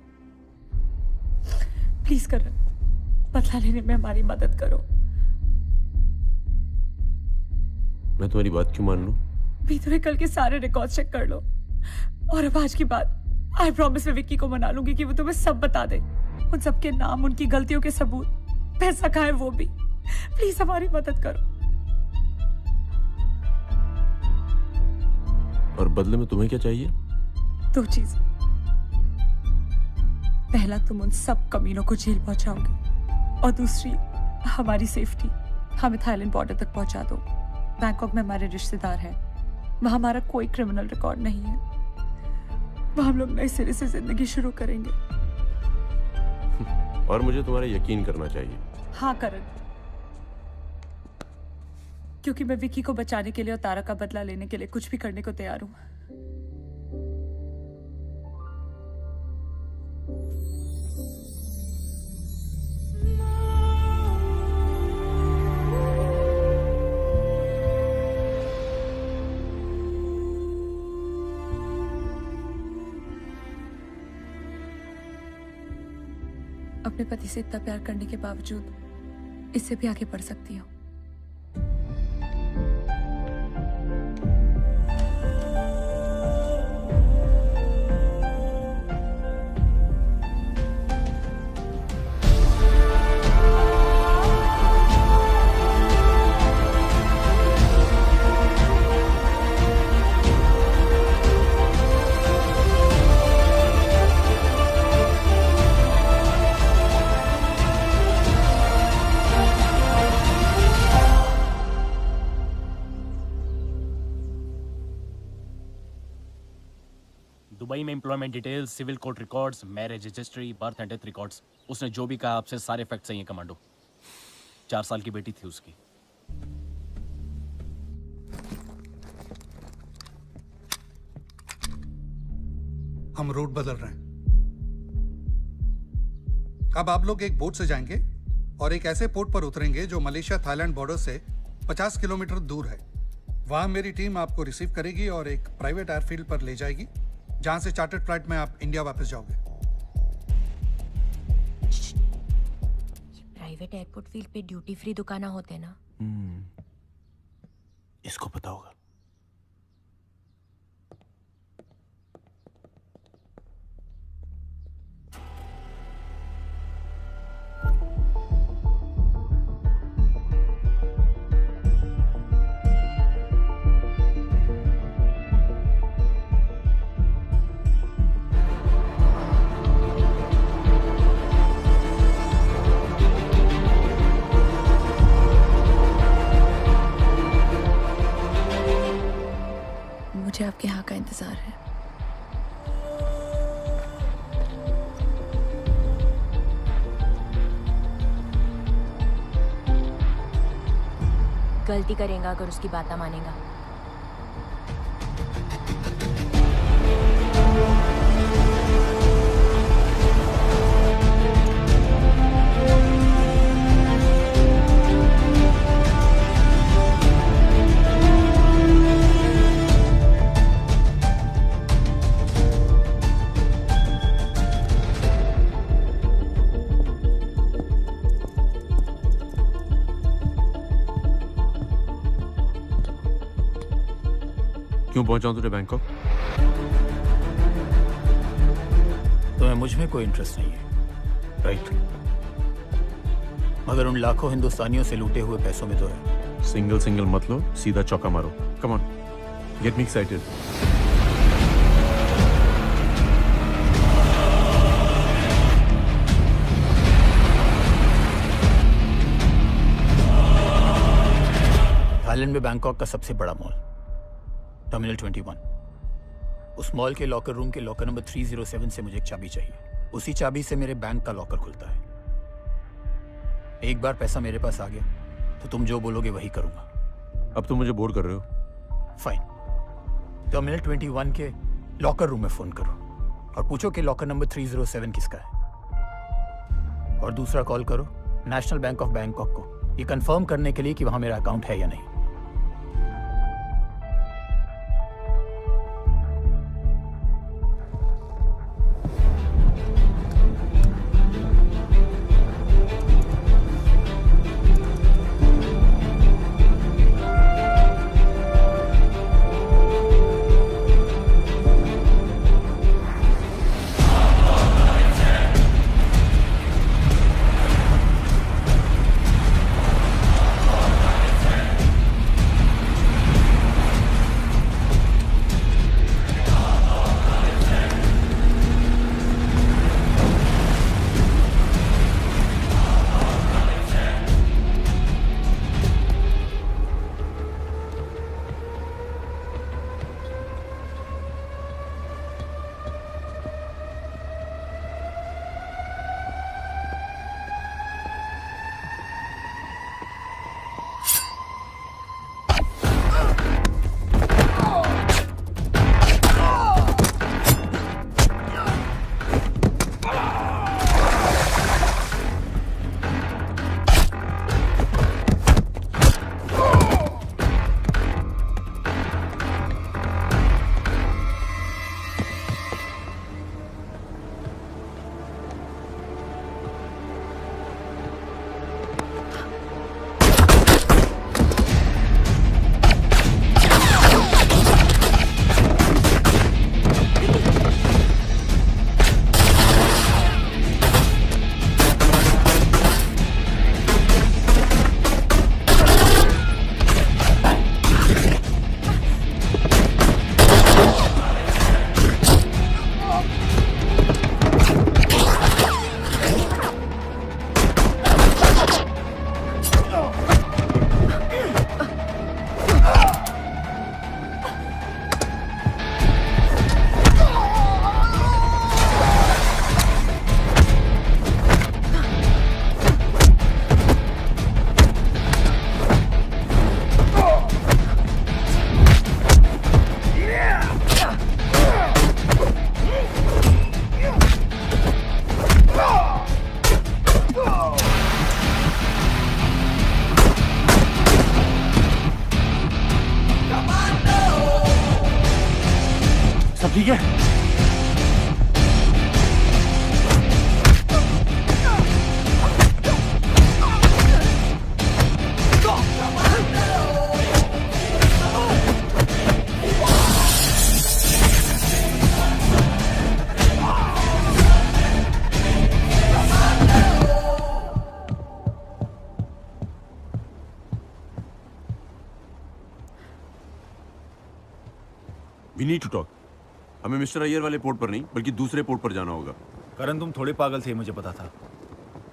प्लीज करण, बदला लेने में हमारी मदद करो। मैं तुम्हारी बात क्यों मान लूं? बीते कल के सारे रिकॉर्ड चेक कर लो, और अब आज की बात आई प्रॉमिस मैं विक्की को मना लूंगी कि वो तुम्हें सब बता दे, उन सबके नाम, उनकी गलतियों के सबूत, पैसा कहाँ है वो भी। प्लीज हमारी मदद करो। और बदले में तुम्हें क्या चाहिए? 2 चीज। पहला, तुम उन सब कमीनों को जेल पहुंचाओगे, और दूसरी हमारी सेफ्टी। हमें थाईलैंड बॉर्डर तक पहुंचा दो। बैंकॉक में हमारे रिश्तेदार हैं, वहां हमारा कोई क्रिमिनल रिकॉर्ड नहीं है। वहां हम लोग नए सिरे से जिंदगी शुरू करेंगे। और मुझे तुम्हारा यकीन करना चाहिए। हाँ करण, क्योंकि मैं विक्की को बचाने के लिए और तारा का बदला लेने के लिए कुछ भी करने को तैयार हूं। अपने पति से इतना प्यार करने के बावजूद इससे भी आगे बढ़ सकती हूँ। दुबई में employment details, civil court records, marriage registry, birth and death records. उसने जो भी कहा आपसे सारे फैक्ट सही हैं कमांडो। 4 साल की बेटी थी उसकी। हम रूट बदल रहे हैं। अब आप लोग एक बोट से जाएंगे और एक ऐसे पोर्ट पर उतरेंगे जो मलेशिया थाईलैंड बॉर्डर से 50 किलोमीटर दूर है। वहां मेरी टीम आपको रिसीव करेगी और एक प्राइवेट एयरफील्ड पर ले जाएगी, जहां से चार्टर्ड फ्लाइट में आप इंडिया वापस जाओगे। प्राइवेट एयरपोर्ट फील्ड पे ड्यूटी फ्री दुकाना होते ना। इसको पता होगा। मुझे आपके यहाँ का इंतजार है। गलती करेगा अगर उसकी बात ना मानेगा। क्यों पहुंचाऊं तुझे बैंकॉक? तुम्हें मुझ में कोई इंटरेस्ट नहीं है, राइट? मगर उन लाखों हिंदुस्तानियों से लूटे हुए पैसों में तो है। सिंगल सिंगल मत लो, सीधा चौका मारो। Come on, get me excited. Thailand में बैंकॉक का सबसे बड़ा मॉल टर्मिनल 21। उस मॉल के लॉकर रूम के लॉकर नंबर 307 से मुझे एक चाबी चाहिए। उसी चाबी से मेरे बैंक का लॉकर खुलता है। एक बार पैसा मेरे पास आ गया तो तुम जो बोलोगे वही करूंगा। अब तुम मुझे बोर कर रहे हो। फाइन, टर्मिनल 21 के लॉकर रूम में फोन करो और पूछो कि लॉकर नंबर 307 किसका है। और दूसरा कॉल करो नेशनल बैंक ऑफ बैंकॉक को, ये कंफर्म करने के लिए कि वहां मेरा अकाउंट है या नहीं। ठीक है। We need to talk. हमें मिस्टर अय्यर वाले पोर्ट पर नहीं बल्कि दूसरे पोर्ट पर जाना होगा। करण तुम थोड़े पागल थे, मुझे पता था,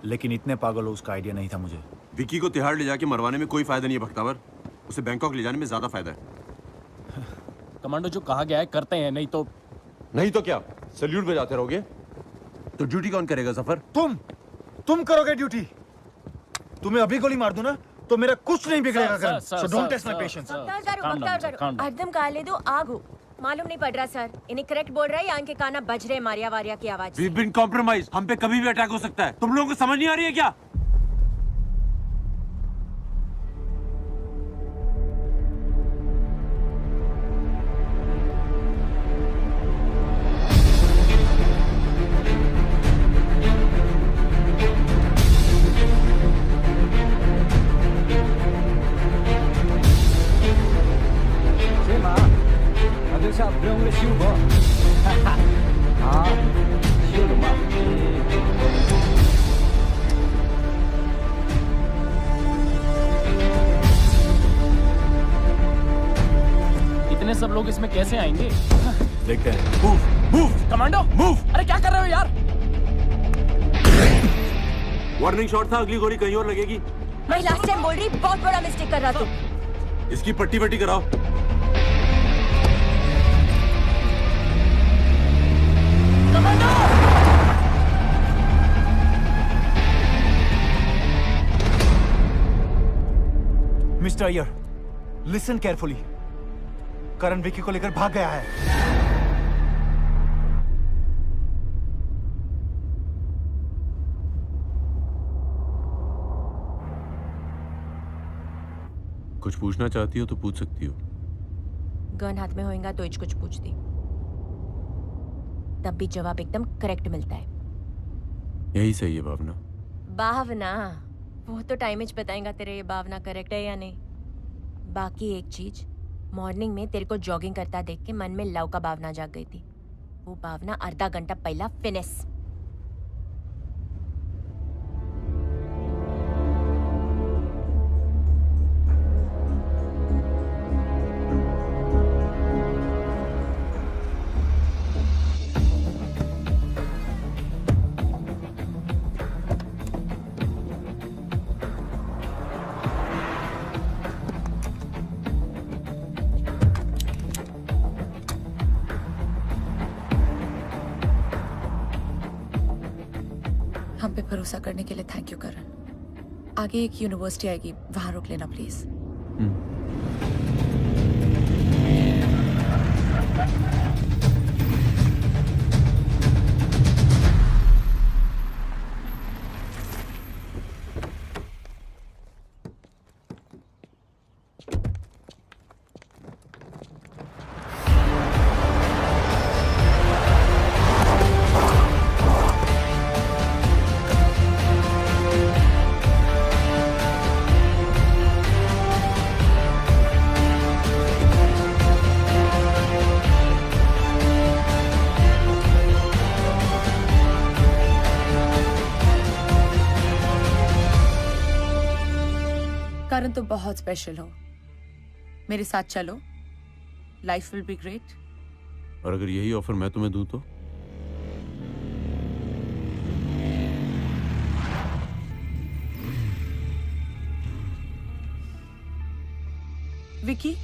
लेकिन इतने पागल हो उसका आइडिया नहीं था मुझे। विक्की को तिहाड़ ले जाके मरवाने में कोई फायदा नहीं है भक्तावर, उसे बैंकॉक ले जाने में ज्यादा फायदा है। कमांडो जो कहा गया है करते हैं, नहीं तो क्या सैल्यूट बजाते रहोगे? तो ड्यूटी कौन करेगा सफर? तुम करोगे ड्यूटी। तुम्हें अभी गोली मार दूं ना तो मेरा कुछ नहीं बिगड़ेगा Karan. So don't test my patience. एकदम काले दो आग हो, मालूम नहीं पड़ रहा सर। इन्हें करेक्ट बोल रहा है या इनके काना बज रहे मारिया वारिया की आवाज। We've been compromised। हम पे कभी भी अटैक हो सकता है। तुम लोगों को समझ नहीं आ रही है क्या? इसमें कैसे आएंगे? देखते हैं। Move move commando move! अरे क्या कर रहे हो यार? वार्निंग शॉट था, अगली गोली कहीं और लगेगी। मैं लास्ट टाइम बोल रही, बहुत बड़ा मिस्टेक कर रहा तू। इसकी पट्टी वट्टी कराओ। Mister Iyer, listen carefully. Karan Vicky को लेकर भाग गया है। कुछ पूछना चाहती हो तो पूछ सकती हो। गन हाथ में होएगा तो कुछ पूछती, तब भी जवाब एकदम करेक्ट मिलता है। यही सही है भावना। भावना वो तो टाइम ही बताएगा तेरे ये भावना करेक्ट है या नहीं। बाकी एक चीज, मॉर्निंग में तेरे को जॉगिंग करता देख के मन में लव का भावना जाग गई थी। वो भावना आधा घंटा पहला फिनिश। हम पे भरोसा करने के लिए थैंक यू करण। आगे एक यूनिवर्सिटी आएगी, वहां रोक लेना प्लीज। करण तुम बहुत स्पेशल हो, मेरे साथ चलो, लाइफ विल बी ग्रेट। और अगर यही ऑफर मैं तुम्हें दूं तो? Vicky,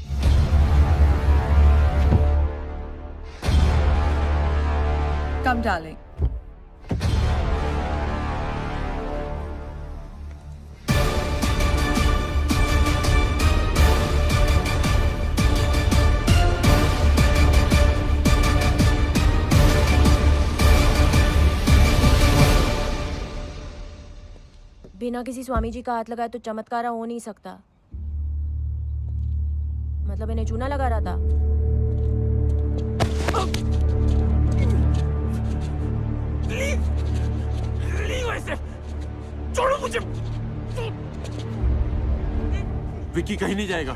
come darling. बिना किसी स्वामी जी का हाथ लगाए तो चमत्कार हो नहीं सकता। मतलब इन्हें चूना लगा रहा था। छोड़ो मुझे। विक्की कहीं नहीं जाएगा।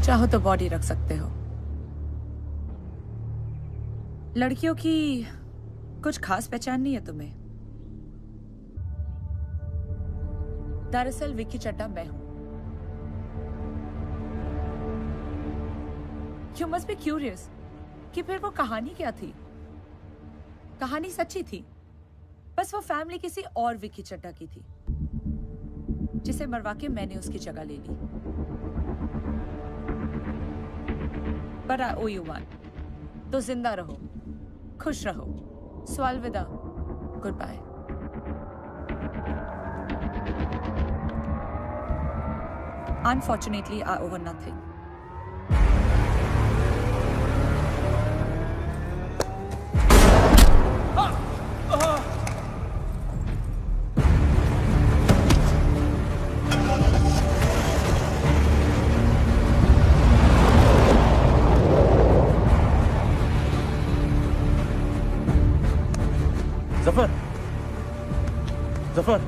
चाहो तो बॉडी रख सकते हो। लड़कियों की कुछ खास पहचान नहीं है तुम्हें। दरअसल विक्की चड्ढा मैं हूं। यू मस्ट बी क्यूरियस कि फिर वो कहानी क्या थी। कहानी सच्ची थी, बस वो फैमिली किसी और विक्की चड्ढा की थी, जिसे मरवा के मैंने उसकी जगह ले ली। But I owe you one. तो जिंदा रहो, खुश रहो, सो अलविदा, good bye. Unfortunately, I owe her nothing. Zafar, Zafar,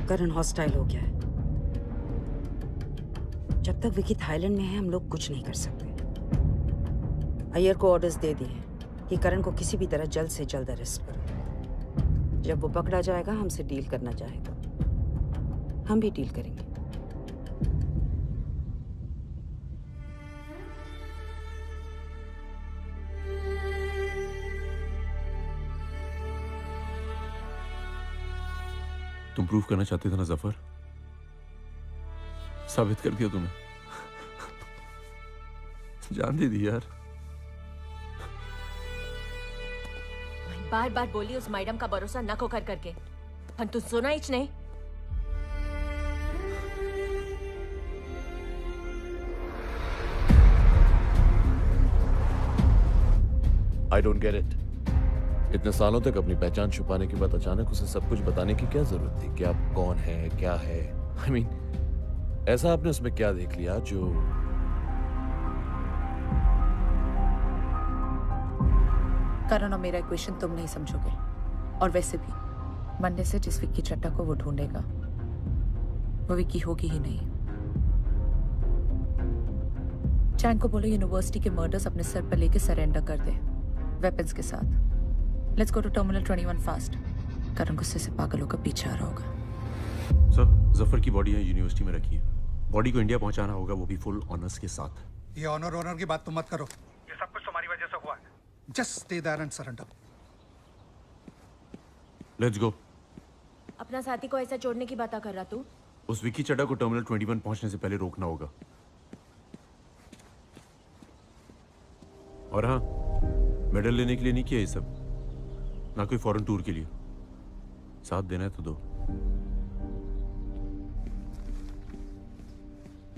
Karan hostile हो गया है। जब तक विकी थाईलैंड में है हम लोग कुछ नहीं कर सकते। अय्यर को ऑर्डर्स दे दिए कि करण को किसी भी तरह जल्द से जल्द अरेस्ट करो। जब वो पकड़ा जाएगा हमसे डील करना चाहेगा, हम भी डील करेंगे। तुम प्रूफ करना चाहते थे ना जफर, साबित कर दिया तूने। जान दे दी यार। बार बार बोली उस मैडम का भरोसा न खो कर करके, पण तू सुना ही नहीं। I don't get it. इतने सालों तक अपनी पहचान छुपाने के बाद अचानक उसे सब कुछ बताने की क्या जरूरत थी कि आप कौन है, क्या है? I mean, ऐसा आपने उसमें क्या देख लिया जो करण और मेरा इक्वेशन तुम नहीं समझोगे। और वैसे भी मंडे से जिस विक्की चड्ढा को वो ढूंढेगा वो विक्की होगी ही नहीं। चैंग को बोलो यूनिवर्सिटी के मर्डर्स अपने सर पर लेके सरेंडर कर दे वेपन्स के साथ। Let's go to terminal 21 fast. Karan गुस्से से पागल होकर पीछे आ रहा होगा। सर, जफर की बॉडी यहाँ यूनिवर्सिटी में रखी है। बॉडी को इंडिया पहुंचाना होगा, वो भी फुल ऑनर्स के साथ। ये ऑनर की बात तुम मत करो। ये सब कुछ तुम्हारी वजह से हुआ है। Just stay there and surrender. Let's go. अपना साथी को ऐसा छोड़ने की बात कर रहा तू? उस विकी चड्ढा को टर्मिनल 21 पहुंचने से पहले रोकना होगा। और हाँ, मेडल लेने के लिए नहीं किया ये सब, ना कोई फॉरेन टूर के लिए। साथ देना है तो दो।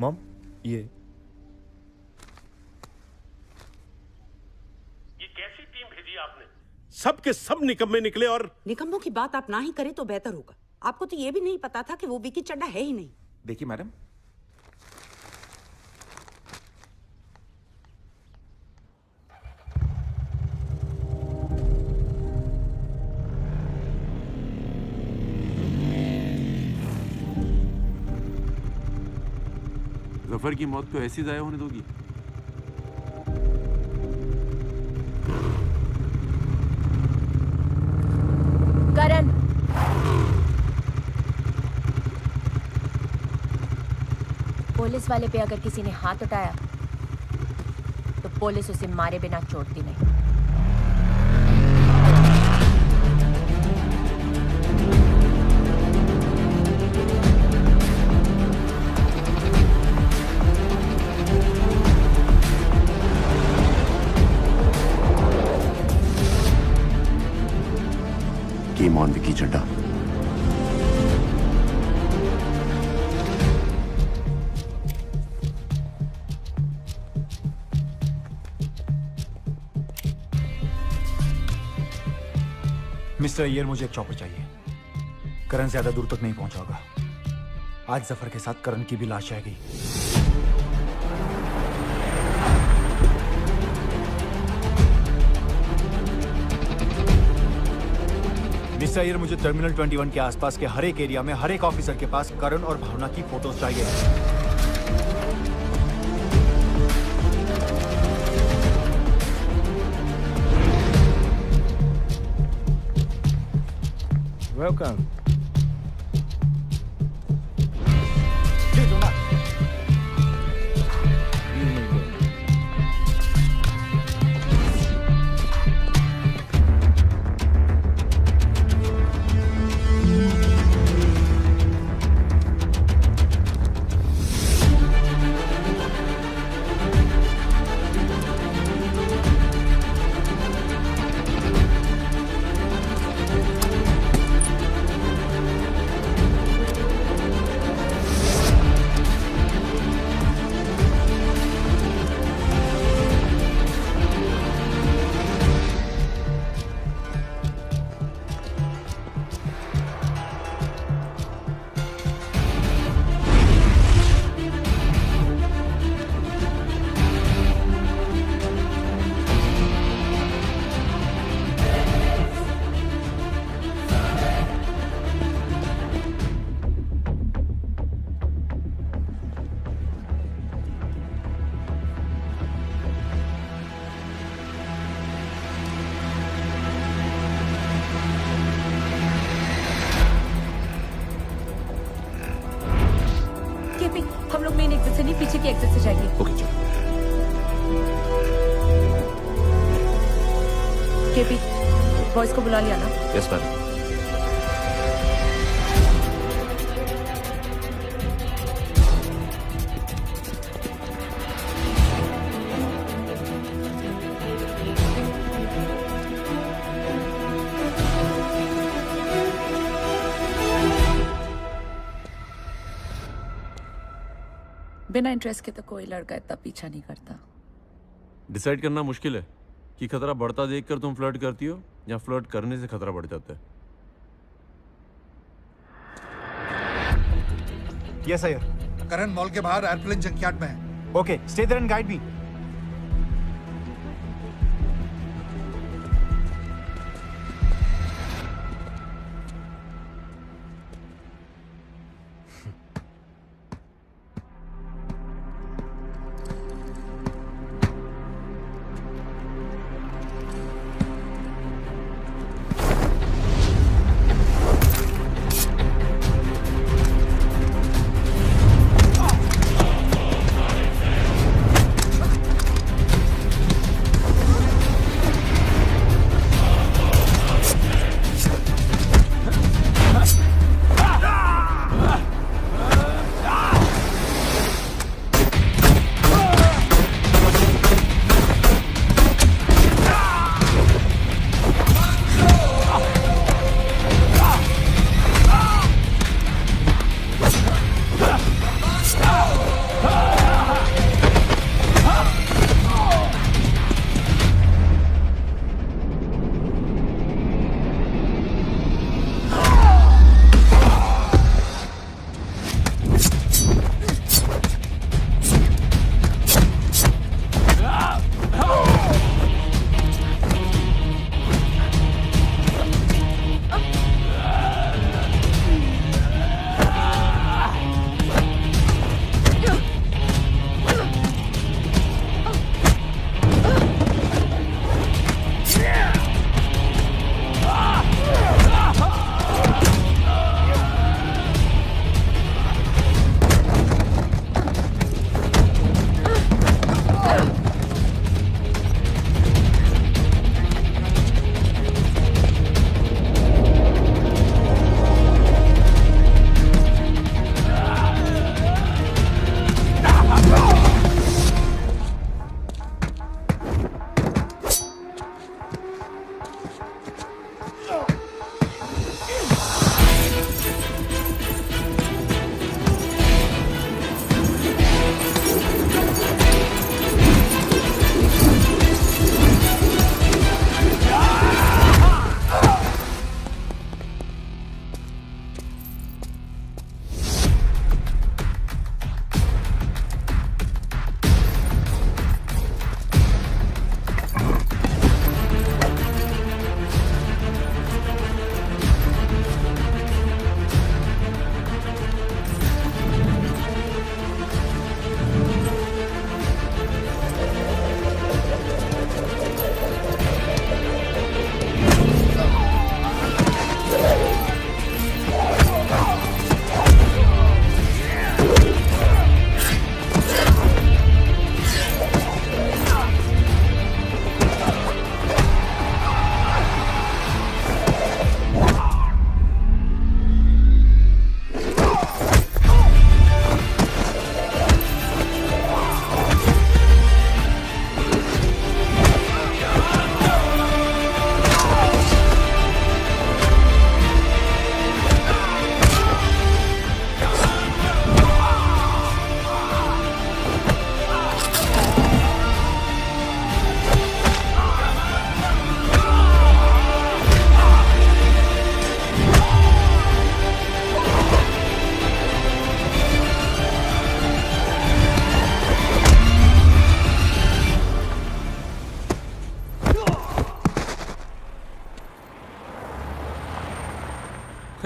मॉम, ये कैसी टीम भेजी आपने? सब के सब निकम्मे निकले। और निकम्मों की बात आप ना ही करें तो बेहतर होगा। आपको तो ये भी नहीं पता था कि वो विकी चड्ढा है ही नहीं। देखिए मैडम, जफर की मौत को ऐसी जाया होने दोगी? करण, पुलिस वाले पे अगर किसी ने हाथ उठाया तो पुलिस उसे मारे बिना छोड़ती नहीं। Game on, Vicky Chadha. Mister Iyer, मुझे एक चॉपर चाहिए। करण ज्यादा दूर तक नहीं पहुंचा होगा। आज जफर के साथ करण की भी लाश आएगी। मिस्टर अय्यर, मुझे टर्मिनल 21 के आसपास के हर एक एरिया में हर एक ऑफिसर के पास करण और भावना की फोटोज चाहिए। Welcome. की एग्जिट से जाएगी। ओके चलो। केपी, बॉयज को बुला लिया ना? Yes madam. बिना इंटरेस्ट के तो कोई लड़का इतना पीछा नहीं करता। डिसाइड करना मुश्किल है कि खतरा बढ़ता देखकर तुम फ्लर्ट करती हो या फ्लर्ट करने से खतरा बढ़ जाता है। Yes sir. करण मॉल के बाहर एयरप्लेन जंकयार्ड में है। Okay, stay there and guide me.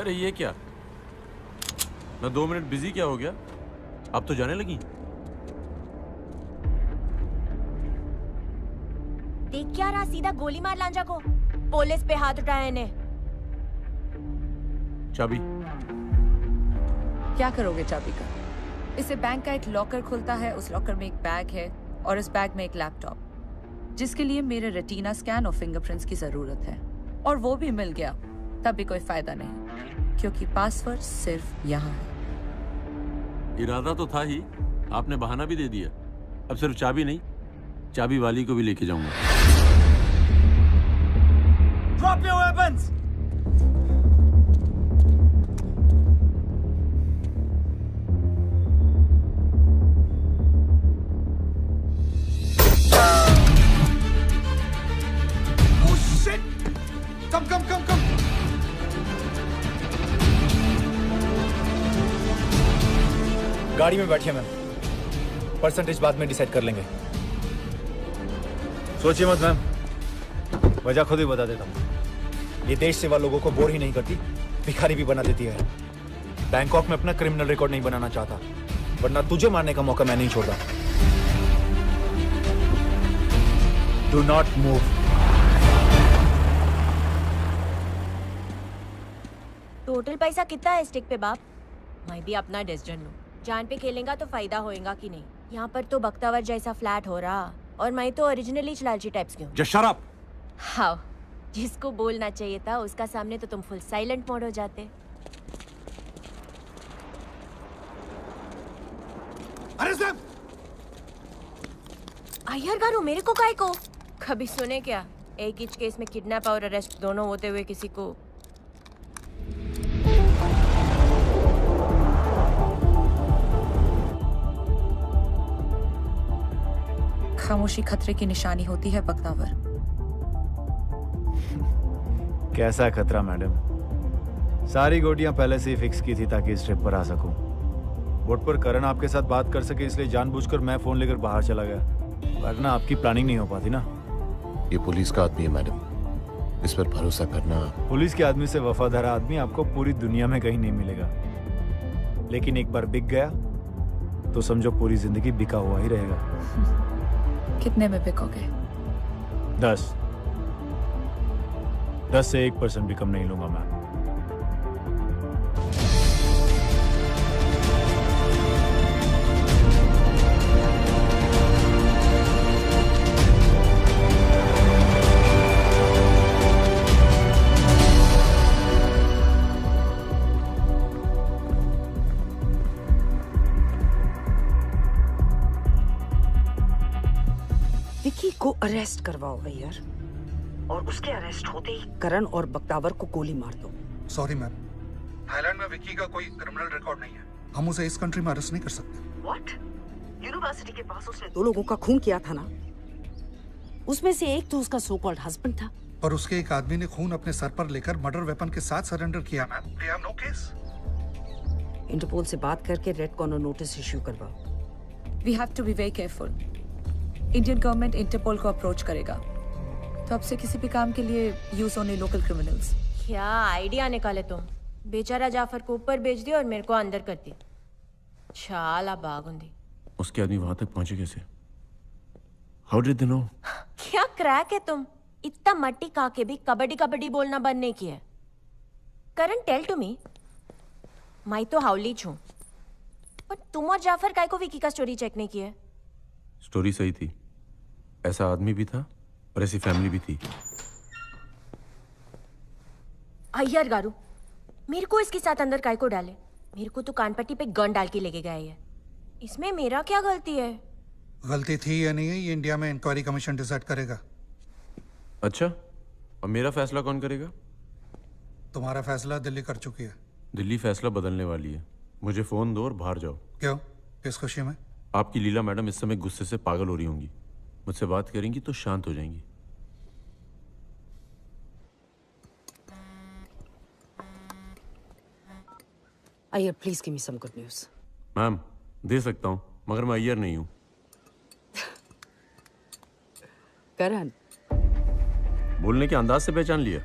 अरे ये क्या ना 2 मिनट बिजी क्या हो गया? अब तो जाने लगी। देख क्या रहा, सीधा गोली मार लांजा को। पुलिस पे हाथ उठाया इन्हें। चाबी क्या करोगे चाबी का? इससे बैंक का एक लॉकर खुलता है, उस लॉकर में एक बैग है और इस बैग में एक लैपटॉप, जिसके लिए मेरे रेटिना स्कैन और फिंगरप्रिंट्स की जरूरत है। और वो भी मिल गया तब भी कोई फायदा नहीं, क्योंकि पासवर्ड सिर्फ यहाँ है। इरादा तो था ही, आपने बहाना भी दे दिया। अब सिर्फ चाबी नहीं, चाबी वाली को भी लेके जाऊंगा। Drop your weapons! Come. गाड़ी में बैठिए मैम, परसेंटेज बाद में डिसाइड कर लेंगे। सोचिए मत मैम, वजह खुद ही बता देता हूँ। ये देश सेवा लोगों को बोर ही नहीं करती, भिखारी भी बना देती है। बैंकॉक में अपना क्रिमिनल रिकॉर्ड नहीं बनाना चाहता, वरना तुझे मारने का मौका मैं नहीं छोड़ता। Do not move. टोटल पैसा कितना है स्टिक पे बाप? मैं भी अपना डिसीजन लूं। जान पे खेलेगा तो फायदा होएगा कि नहीं? यहाँ पर तो बख्तावर जैसा फ्लैट हो रहा, और मैं तो ओरिजिनली लालची टाइप्स की हूँ। Just shut up! हाँ, जिसको बोलना चाहिए था उसका सामने तो तुम फुल साइलेंट मोड हो जाते। अरे साहब! अय्यर गारू, मेरे को काय को? कभी सुने क्या? एक ही केस में किडनैप और अरेस्ट दोनों होते हुए किसी को। खामोशी खतरे की निशानी होती है बख्तावर। कैसा खतरा मैडम? सारी गोटियां पहले से ही फिक्स की थी ताकि इस ट्रिप पर आ सकूं। बोर्ड पर करण आपके साथ बात कर सके इसलिए जानबूझकर मैं फोन लेकर बाहर चला गया, वरना आपकी प्लानिंग नहीं हो पाती ना। ये पुलिस का आदमी है मैडम, इस पर भरोसा करना। पुलिस के आदमी से वफादार आदमी आपको पूरी दुनिया में कहीं नहीं मिलेगा, लेकिन एक बार बिक गया तो समझो पूरी जिंदगी बिका हुआ ही रहेगा। कितने में बिकोगे? 10 से 1% भी कम नहीं लूंगा मैं। विकी को अरेस्ट करवाओ अय्यर, और उसके अरेस्ट होते ही करण और बख्तावर को गोली मार दो। सॉरी मैम, थाईलैंड में विकी का कोई क्रिमिनल रिकॉर्ड नहीं है, हम उसे इस कंट्री में अरेस्ट नहीं कर सकते। व्हाट? यूनिवर्सिटी के पास उसने 2 लोगों का खून किया था ना? उसमें से एक तो उसका सो कॉल्ड हस्बैंड था। पर उसके एक आदमी ने खून अपने सर पर लेकर मर्डर वेपन के साथ सरेंडर किया ma'am. We have no case. Interpol से बात करके रेड कॉर्नर नोटिस इश्यू करवाओ। We have to be very careful. Indian government Interpol को अप्रोच करेगा, तो अब से किसी भी काम के लिए यूज ओनली लोकल क्रिमिनल्स। क्या आइडिया निकाले तुम? बेचारा जाफर को ऊपर भेज दिया और मेरे को अंदर कर दिया। शाला बागुंदी। उसके आदमी वहां तक पहुंचे कैसे? How did they know? क्या क्रैक है तुम? इतना मट्टी खा के भी कबड्डी बोलना बंद नहीं किया। करण, टेल टू मी। मैं तो हाउली छूं, पर तुम और जाफर काय को विकी का स्टोरी चेक नहीं किया? स्टोरी सही थी, ऐसा आदमी भी था और ऐसी फैमिली भी थी। अय्यर गारू, मेरे को इसके साथ अंदर काय को डाले? मेरे को तो कानपट्टी पे गन डाल के लेके गया है। इसमें मेरा क्या गलती है? गलती थी या नहीं है ये इंडिया में इंक्वायरी कमीशन डिसाइड करेगा। अच्छा, और मेरा फैसला कौन करेगा? तुम्हारा फैसला दिल्ली कर चुकी है। दिल्ली फैसला बदलने वाली है। मुझे फोन दो और बाहर जाओ। क्यों? किस खुशी में? आपकी लीला मैडम इस समय गुस्से से पागल हो रही होंगी, मुझसे बात करेंगी तो शांत हो जाएंगी। Iyer, please give me some good news. Ma'am, दे सकता हूँ, मगर मैं अय्यर नहीं हूँ। करण, बोलने के अंदाज से पहचान लिया।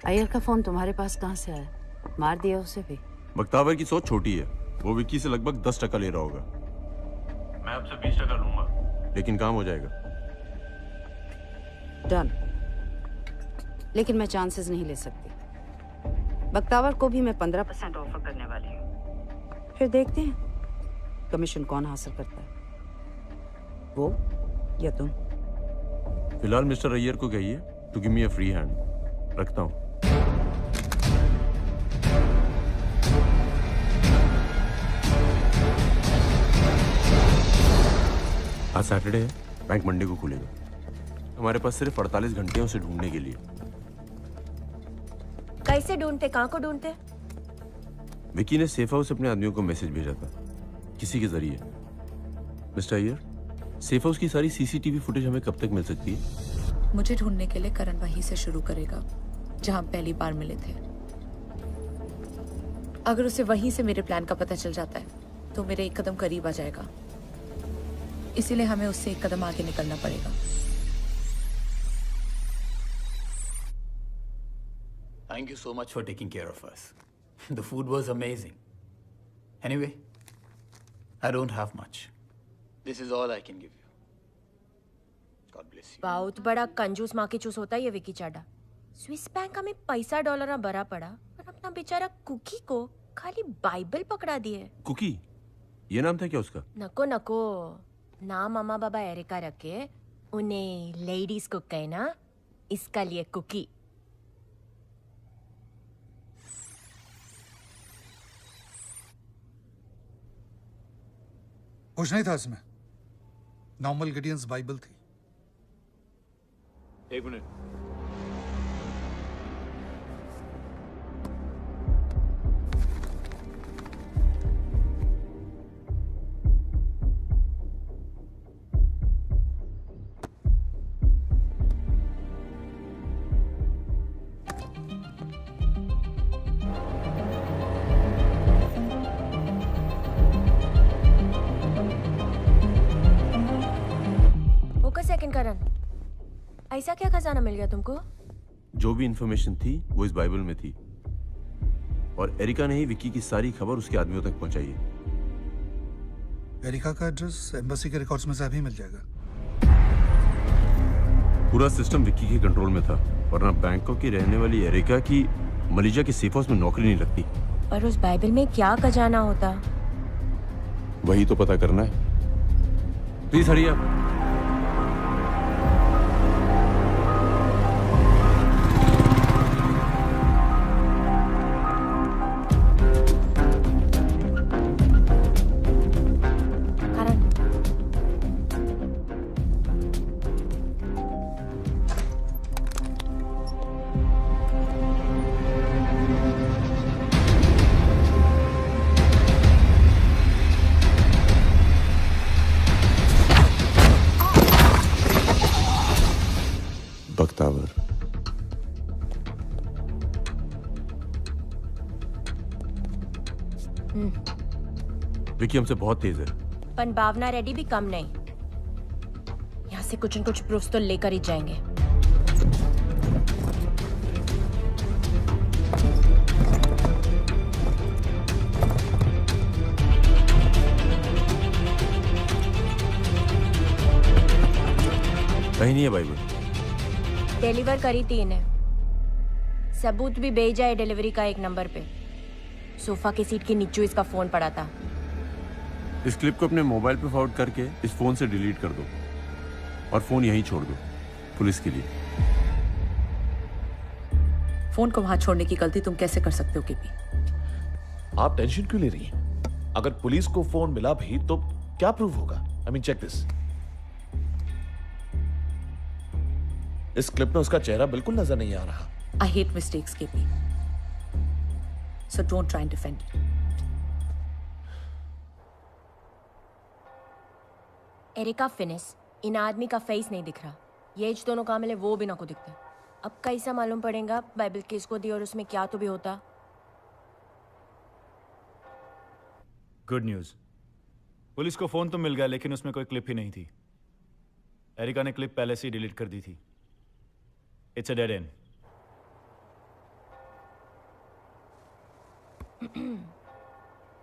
अय्यर का फोन तुम्हारे पास कहाँ से आया? मार दिया उसे भी? बख्तावर की सोच छोटी है, वो विक्की से लगभग 10% ले रहा होगा। मैं आपसे 20% लूंगा, लेकिन काम हो जाएगा। डन। लेकिन मैं चांसेस नहीं ले सकती। बख्तावर को भी मैं 15% ऑफर करने वाली हूँ। फिर देखते हैं कमीशन कौन हासिल करता है, वो या तुम। फिलहाल मिस्टर अय्यर को कहिए to give me a free hand. रखता हूं। आज सैटरडे है, बैंक मंडे को खुलेगा। हमारे पास सिर्फ 48 घंटे हैं उसे ढूंढने के लिए। कैसे ढूंढते, कहाँ को ढूंढते? विकी ने सेफ हाउस अपने आदमियों को मैसेज भेजा था, किसी के जरिए। मिस्टर अय्यर, सेफ हाउस की सारी सीसीटीवी फुटेज हमें कब तक मिल सकती है? मुझे ढूंढने के लिए करण वहीं से शुरू करेगा जहां पहली बार मिले थे। अगर उसे वहीं से मेरे प्लान का पता चल जाता है तो मेरे एक कदम करीब आ जाएगा। इसीलिए हमें उससे एक कदम आगे निकलना पड़ेगा। Thank you so much for taking care of us. The food was amazing. Anyway, I don't have much. This is all I can give you. God bless you. बहुत बड़ा कंजूस माँ की चूस होता है ये विकी चाडा। स्विस बैंक हमें पैसा डॉलर भरा पड़ा और अपना बेचारा कुकी को खाली बाइबल पकड़ा दिए। कुकी? ये नाम था क्या उसका? नको नको, नाम मामा बाबा एरिका रखे, उन्हें लेडीज को कहना, इसका लिए कुकी। कुछ नहीं था इसमें, नॉर्मल गिडियंस बाइबल थी। एक मिनट। करण, ऐसा क्या खजाना मिल गया तुमको? जो भी इंफॉर्मेशन थी वो इस बाइबल में थी और एरिका ने ही विक्की की सारी खबर उसके आदमियों तक पहुंचाई है। एरिका का एड्रेस एम्बेसी के रिकॉर्ड्स में से अभी मिल जाएगा। पूरा सिस्टम विक्की के कंट्रोल में था, वरना बैंकॉक की रहने वाली एरिका की मलेशिया के सेफ हाउस में नौकरी नहीं लगती। पर उस बाइबल में क्या खजाना होता? वही तो पता करना है। प्लीज हरी आप। विकी हमसे बहुत तेज है। पण भावना रेड्डी भी कम नहीं। यहाँ से कुछ न कुछ प्रूफ तो लेकर ही जाएंगे। कहीं नहीं है बाइबल। डिलीवर करी थी इन्हें, सबूत भी भेजा है डिलीवरी का एक नंबर पे। सोफा की सीट के नीचे इसका फोन पड़ा था। इस क्लिप को अपने मोबाइल पे फॉरवर्ड करके इस फोन से डिलीट कर दो और फोन यहीं छोड़ दो पुलिस के लिए। फोन को वहां छोड़ने की गलती तुम कैसे कर सकते हो केपी? आप टेंशन क्यों ले रही हैं? अगर पुलिस को फोन मिला भी तो क्या प्रूफ होगा? I mean check this. इस क्लिप में उसका चेहरा बिल्कुल नजर नहीं आ रहा। I hate mistakes, KP. So don't try and defend it. Erica फिनिस, इन आदमी का फेस नहीं दिख रहा। ये एज दोनों काम मिले वो भी ना को दिखते। अब कैसा मालूम पड़ेगा बाइबल किसको दी और उसमें क्या तो भी होता। गुड न्यूज, पुलिस को फोन तो मिल गया लेकिन उसमें कोई क्लिप ही नहीं थी। एरिका ने क्लिप पहले से ही डिलीट कर दी थी। It's a dead end.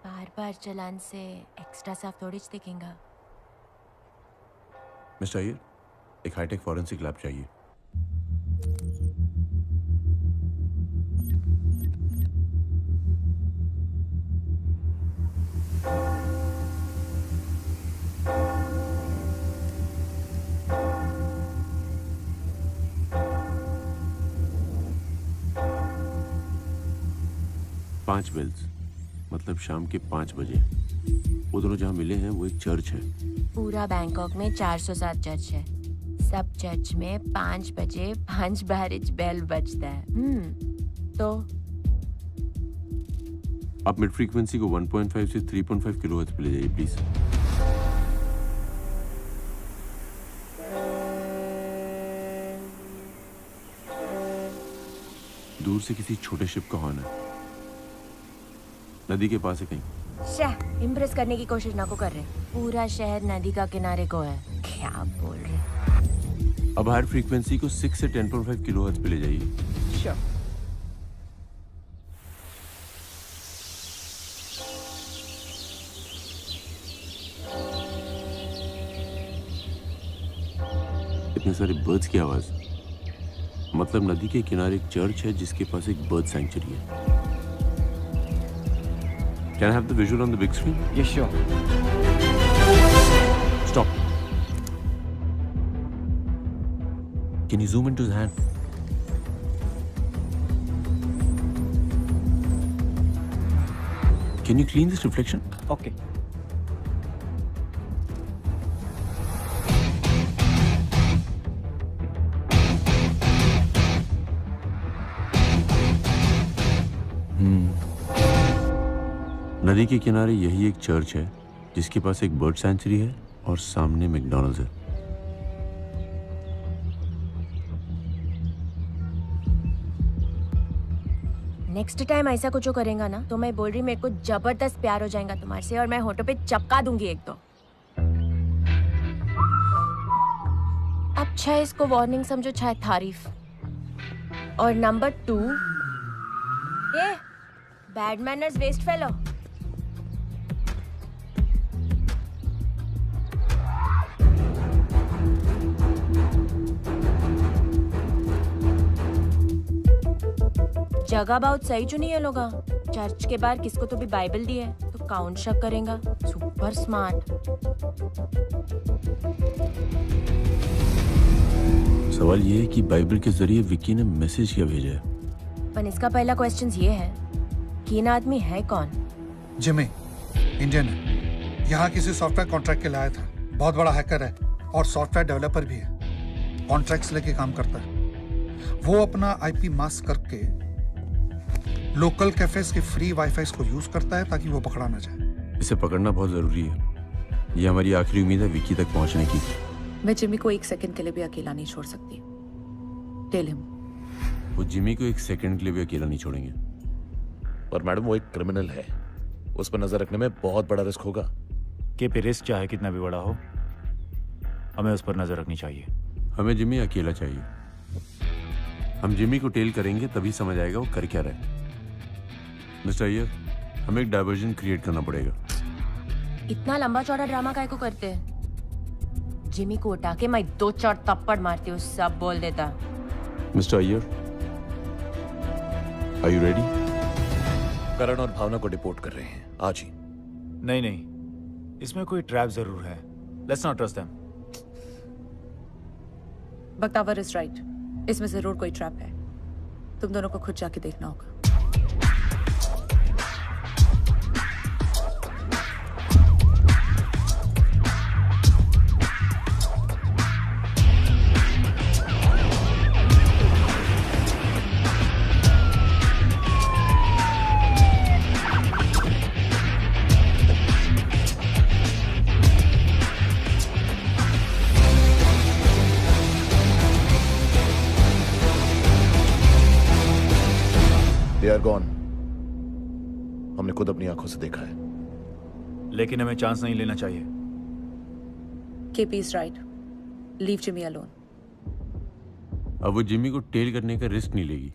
बार बार चलान से एक्स्ट्रा साफ थोड़ी दिखेगा। मिस्टर अय्यर, एक हाईटेक फॉरेंसिक लैब चाहिए। 5 बेल्स, मतलब शाम के 5 बजे। वो दोनों जहाँ मिले हैं वो एक चर्च है। पूरा बैंकॉक में 407 चर्च है। सब चर्च में 5 बजे 5 बार बेल बजता है। तो आप मिड फ्रीक्वेंसी को 1.5 से 3.5 किलोहर्ट्ज पे ले जाइए प्लीज। दूर से किसी छोटे शिप का हॉर्न है, नदी के पास है कहीं। शाह इम्प्रेस करने की कोशिश ना को कर रहे। पूरा शहर नदी का किनारे को है। क्या बोल रहे? अब हायर फ्रीक्वेंसी को 6 से 10.5 किलोहर्ट्ज पे ले जाइए। श्योर। इतने सारे बर्ड्स की आवाज, मतलब नदी के किनारे एक चर्च है जिसके पास एक बर्ड सैंक्चुरी है। Can I have the visual on the big screen? Yes, sure. Stop. Can you zoom into his hand? Can you clean this reflection? Okay. नदी के किनारे यही एक चर्च है जिसके पास एक बर्ड सैंचुरी है और सामने मैकडॉनल्ड्स है। नेक्स्ट टाइम ऐसा कुछ करेगा ना तो मैं बोल रही मेरे को जबरदस्त प्यार हो जाएगा तुम्हारे से और मैं होठों पे चपका दूंगी एक तो। अब चाहे इसको वार्निंग समझो चाहे तारीफ। और नंबर 2, ये बैड मैनर्स वेस्ट फेलो। जगह बहुत सही चुनी है लोगा। चर्च के बाहर किसको तो भी बाइबल दी है तो काउंट शक करेगा। Super smart. सवाल ये है कि बाइबल के जरिए विक्की ने मैसेज क्या भेजा है। पर इसका पहला क्वेश्चन ये है कि इन आदमी है कौन? जिमी, इंडियन है। यहाँ किसी सॉफ्टवेयर कॉन्ट्रैक्ट के लिए आया था। बहुत बड़ा हैकर है और सॉफ्टवेयर डेवलपर भी है। कॉन्ट्रैक्ट्स लेके काम करता है। वो अपना आईपी मास्क करके लोकल कैफेज के फ्री वाईफाई को यूज करता है ताकि वो पकड़ा ना जाए। इसे पकड़ना बहुत जरूरी है। ये हमारी आखिरी उम्मीद है विक्की तक पहुंचने की। मैं जिमी को एक सेकंड के लिए भी अकेला नहीं छोड़ सकती। Tell him. वो जिमी को एक सेकंड के लिए भी अकेला नहीं छोड़ेंगे। पर मैडम वो एक क्रिमिनल है, उस पर नजर रखने में बहुत बड़ा रिस्क होगा। के पे रिस्क चाहे कितना भी बड़ा हो, हमें उस पर नजर रखनी चाहिए। हमें जिमी अकेला चाहिए। हम जिमी को टेल करेंगे तभी समझ आएगा वो कर क्या रहा है। मिस्टर अय्यर, हमें एक डायवर्जन क्रिएट करना पड़ेगा। इतना लंबा चौड़ा ड्रामा काहे को करते हैं? जिमी को उठा के मैं 2-4 थप्पड़ मारती हूँ, सब बोल देता। Mister Iyer, are you ready? Karan और भावना को डिपोर्ट कर रहे हैं आज ही। नहीं नहीं, इसमें कोई ट्रैप जरूर है। Let's not trust them. Bakhtawar is right, इसमें जरूर कोई ट्रैप है। तुम दोनों को खुद जाके देखना होगा। They are gone. हमने खुद अपनी आंखों से देखा है। लेकिन हमें चांस नहीं लेना चाहिए। KP is right, leave Jimmy alone. अब वो जिमी को टेल करने का रिस्क नहीं लेगी।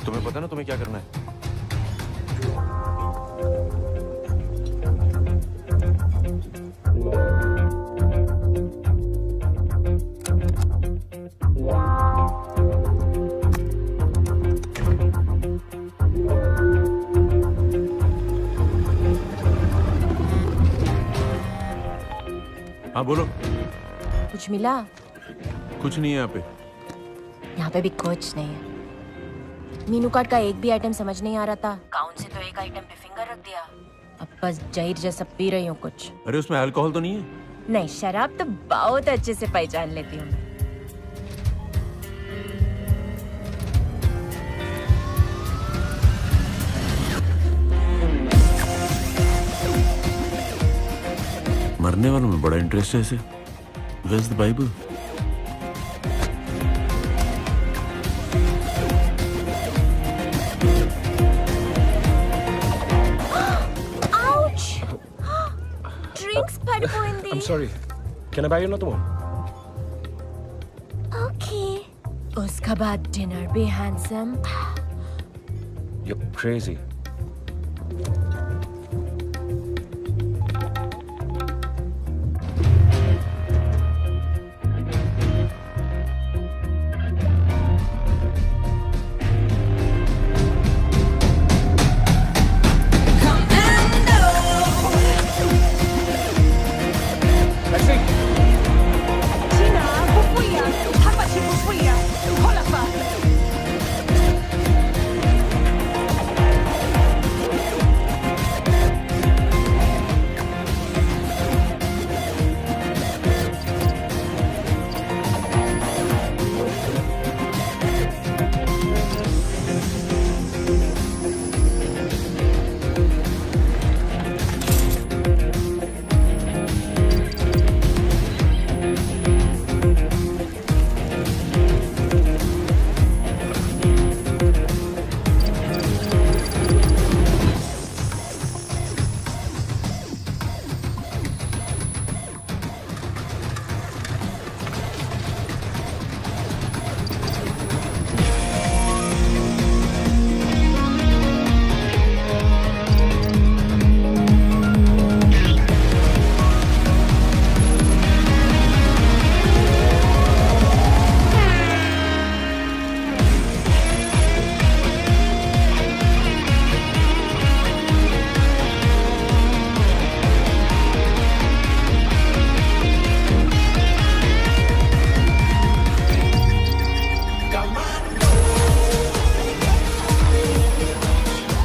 तुम्हें पता ना तुम्हें क्या करना है? हाँ बोलो। कुछ मिला? कुछ नहीं है यहाँ पे। यहाँ पे भी कुछ नहीं है। मीनू कार्ड का एक भी आइटम समझ नहीं आ रहा था। काउंट से तो एक आइटम पे फिंगर रख दिया। अब बस जहीर जैसा पी रही हूँ कुछ। अरे उसमें अल्कोहल तो नहीं है? नहीं, शराब तो बहुत अच्छे से पहचान लेती हूँ मैं। मरने वालों में बड़ा इंटरेस्ट है इसे। Where's the Bible? Ouch! Drinks పడిపోయింది. I'm sorry. Can I buy you another one? Okay. उसका बाद डिनर भी हैंडसम. You're crazy.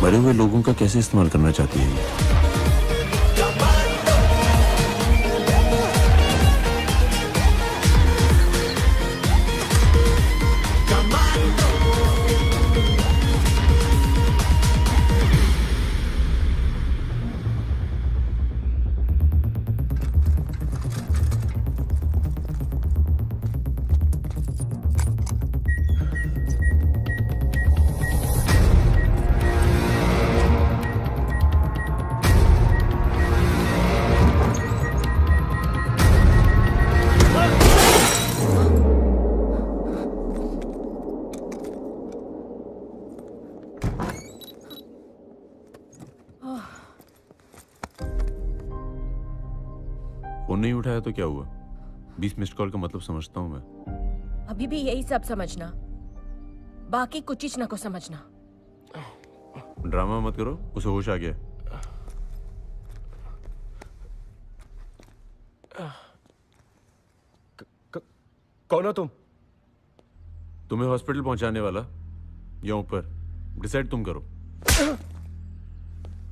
मरे हुए लोगों का कैसे इस्तेमाल करना चाहती है ये? फोन नहीं उठाया तो क्या हुआ? 20 मिस्ड कॉल का मतलब समझता हूँ मैं। अभी भी यही सब समझना, बाकी कुछ न को समझना। ड्रामा मत करो, उसे होश आ गया। कौन हो तुम? तुम्हें हॉस्पिटल पहुंचाने वाला या ऊपर, डिसाइड तुम करो।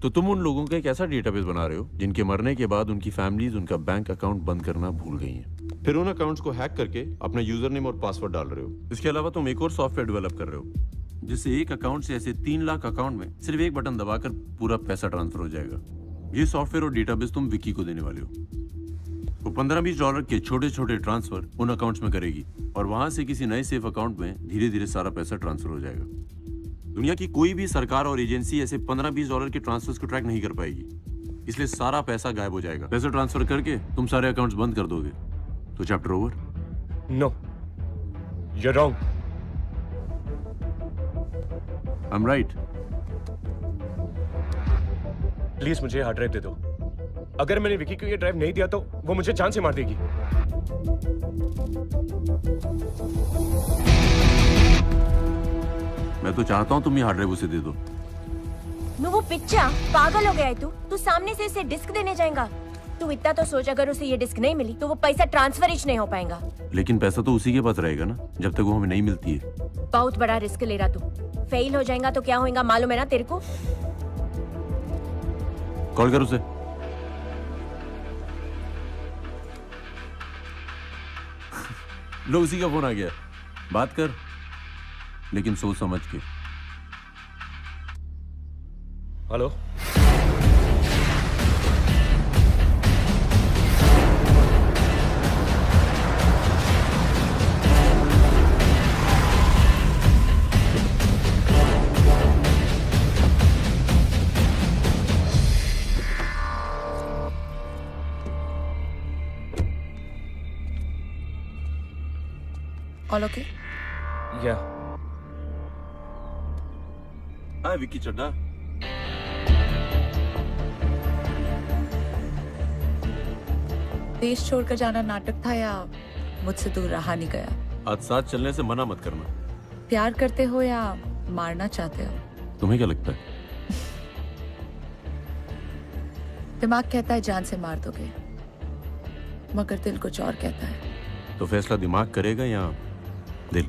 तो तुम उन लोगों का एक ऐसा डेटाबेस बना रहे हो जिनके मरने के बाद उनकी फैमिलीज उनका बैंक अकाउंट बंद करना भूल गई हैं। फिर उन अकाउंट्स को हैक करके अपना यूजर नेम और पासवर्ड डाल रहे हो। इसके अलावा तुम एक और सॉफ्टवेयर डेवलप कर रहे हो जिससे एक अकाउंट से ऐसे 3 लाख अकाउंट में सिर्फ एक बटन दबाकर पूरा पैसा ट्रांसफर हो जाएगा। ये सॉफ्टवेयर और डेटाबेस तुम विकी को देने वाले हो। वो $15-20 के छोटे छोटे ट्रांसफर उन अकाउंट्स में करेगी और वहां से किसी नए सेफ अकाउंट में धीरे धीरे सारा पैसा ट्रांसफर हो जाएगा। दुनिया की कोई भी सरकार और एजेंसी ऐसे $15-20 के ट्रांसफर्स को ट्रैक नहीं कर पाएगी, इसलिए सारा पैसा गायब हो जाएगा। पैसा ट्रांसफर करके तुम सारे अकाउंट्स बंद कर दोगे तो chapter over. No, you're wrong. I'm right. Please मुझे हार्ड ड्राइव दे दो। अगर मैंने विकी को ये ड्राइव नहीं दिया तो वो मुझे जान से मार देगी। मैं तो चाहता हूँ तुम ये हार्ड ड्राइव उसे दे दो। वो पिच्चा पागल हो गया है तू सामने से इसे डिस्क देने जाएगा। तू इतना तो सोच, अगर उसे ये डिस्क नहीं मिली तो वो पैसा ट्रांसफर ही नहीं हो पाएगा। लेकिन पैसा तो उसी के पास रहेगा ना, जब तक वो हमें नहीं मिलती है। बहुत बड़ा रिस्क ले रहा तू। फेल हो जाएगा तो क्या होगा मालूम है ना तेरे को? कॉल कर उसे। लो उसी का फोन आ गया, बात कर, लेकिन सोच समझ के। Hello, All okay? Yeah. Hi, Vicky Chadha. देश छोड़कर जाना नाटक था या मुझसे दूर रहा नहीं गया? आज साथ चलने से मना मत करना। प्यार करते हो या मारना चाहते हो? तुम्हें क्या लगता है? दिमाग कहता है जान से मार दोगे, मगर दिल कुछ और कहता है। तो फैसला दिमाग करेगा या दिल?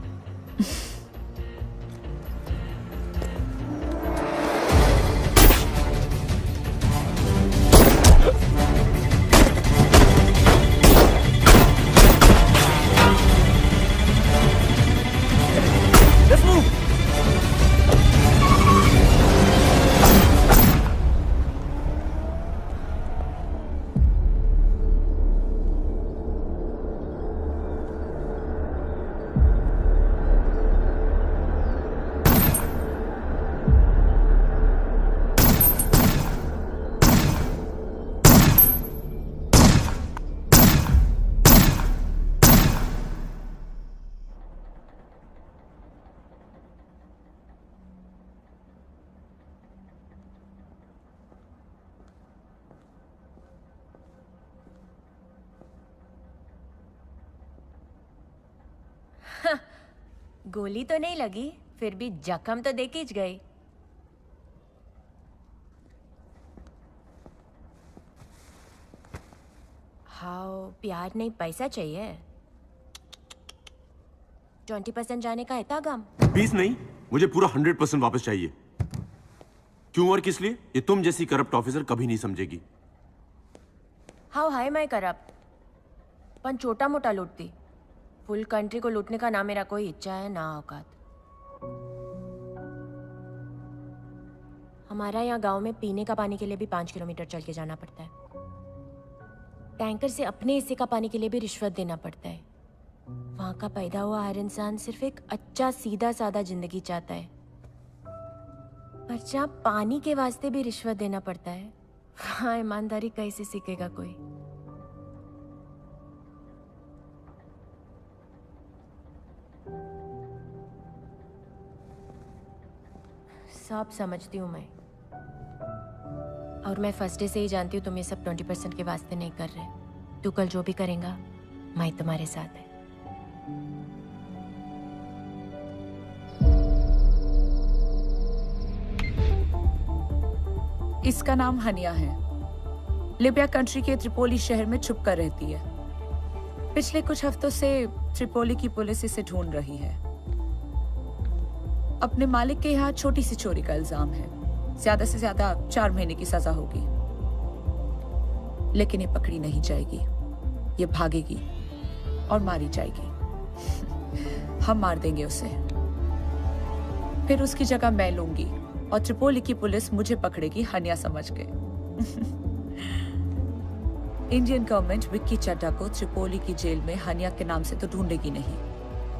गोली तो नहीं लगी, फिर भी जख्म तो देख ही गई। हाँ, प्यार नहीं पैसा चाहिए। 20% जाने का इतना गम? 20 नहीं, मुझे पूरा 100% वापस चाहिए। क्यों और किस लिए? ये तुम जैसी करप्ट ऑफिसर कभी नहीं समझेगी। हाउ हाय मैं करप्ट, पण छोटा मोटा लूटती। फुल कंट्री को लूटने का ना मेरा कोई इच्छा है ना औकात। हमारा यहाँ गांव में पीने का पानी के लिए भी 5 किलोमीटर चल के जाना पड़ता है। टैंकर से अपने हिस्से का पानी के लिए भी रिश्वत देना पड़ता है। वहां का पैदा हुआ हर इंसान सिर्फ एक अच्छा सीधा सादा जिंदगी चाहता है, पर जहाँ पानी के वास्ते भी रिश्वत देना पड़ता है, वहां ईमानदारी कैसे सीखेगा कोई? सब समझती हूँ मैं, और मैं फर्स्ट डे से ही जानती हूँ तुम ये सब 20% के वास्ते नहीं कर रहे। तू कल जो भी करेगा मैं तुम्हारे साथ है। इसका नाम हनिया है। लिबिया कंट्री के त्रिपोली शहर में छुप कर रहती है। पिछले कुछ हफ्तों से त्रिपोली की पुलिस इसे ढूंढ रही है। अपने मालिक के यहाँ छोटी सी चोरी का इल्जाम है। ज्यादा से ज्यादा 4 महीने की सजा होगी, लेकिन ये पकड़ी नहीं जाएगी। ये भागेगी और मारी जाएगी। हम मार देंगे उसे, फिर उसकी जगह मैं लूंगी और त्रिपोली की पुलिस मुझे पकड़ेगी हनिया समझ के। इंडियन गवर्नमेंट विक्की चड्डा को त्रिपोली की जेल में हनिया के नाम से तो ढूंढेगी नहीं,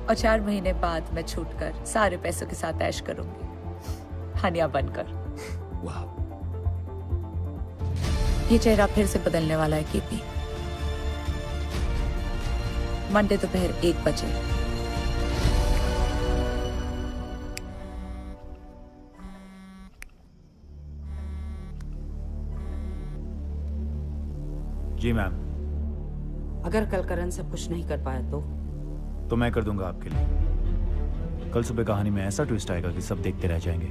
और 4 महीने बाद मैं छूटकर सारे पैसों के साथ ऐश करूंगी हनिया बनकर। वाह, ये चेहरा फिर से बदलने वाला है केपी। मंडे दोपहर 1 बजे। जी मैम। अगर कल करण सब कुछ नहीं कर पाया तो मैं कर दूंगा आपके लिए। कल सुबह कहानी में ऐसा ट्विस्ट आएगा कि सब देखते रह जाएंगे।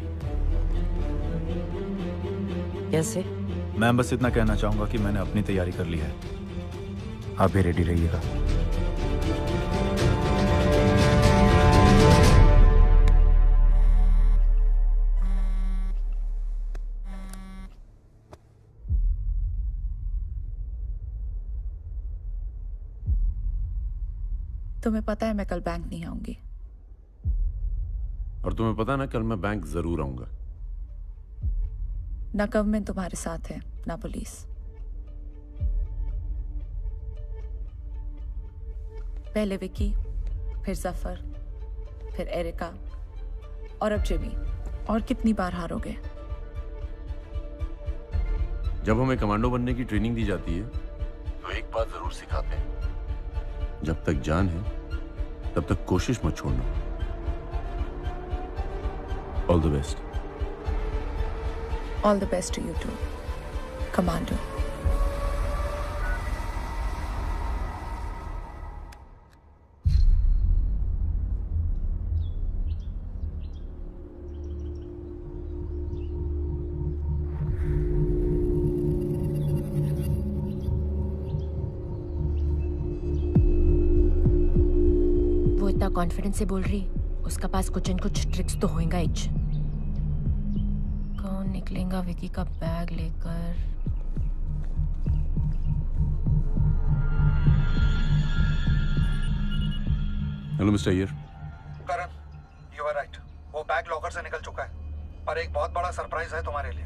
कैसे? मैं बस इतना कहना चाहूंगा कि मैंने अपनी तैयारी कर ली है, आप भी रेडी रहिएगा। तुम्हें पता है मैं कल बैंक नहीं आऊंगी। और तुम्हें पता ना कल मैं बैंक जरूर आऊंगा। ना गवर्नमेंट तुम्हारे साथ है ना पुलिस। पहले विकी, फिर जफर, फिर एरिका और अब जिमी। और कितनी बार हारोगे? जब हमें कमांडो बनने की ट्रेनिंग दी जाती है तो एक बात जरूर सिखाते हैं, जब तक जान है तब तक कोशिश मत छोड़ना। All the best. All the best to you too, Commando. वो इतना कॉन्फिडेंस से बोल रही, उसका पास कुछ न कुछ ट्रिक्स तो होएगा ही। कौन निकलेगा विकी का बैग लेकर? Hello mister Iyer. Karan, you are right. वो बैग लॉकर से निकल चुका है, पर एक बहुत बड़ा सरप्राइज है तुम्हारे लिए।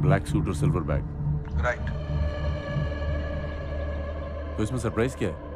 ब्लैक सूट और सिल्वर बैग। राइट। तो इसमें सरप्राइज क्या है?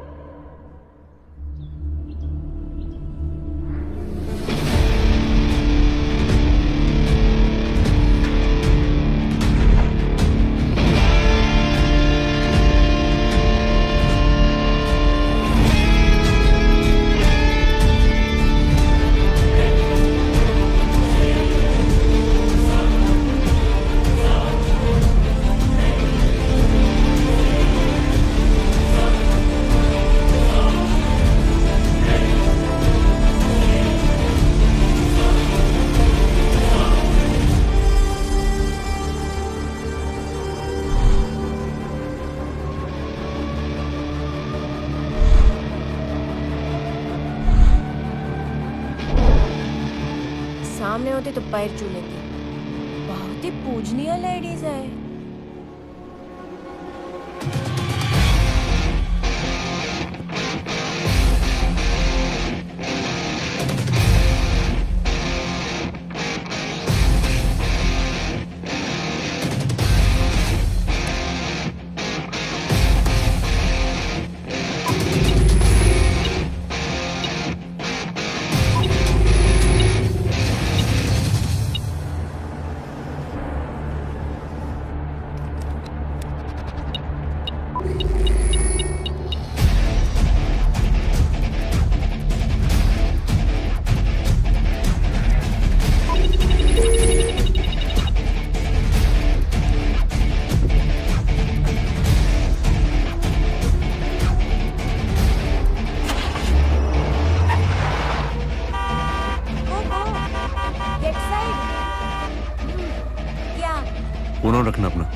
सामने होते तो पैर छू लेती। बहुत ही पूजनीय लेडीज है। फोन ऑन रखना अपना।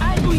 I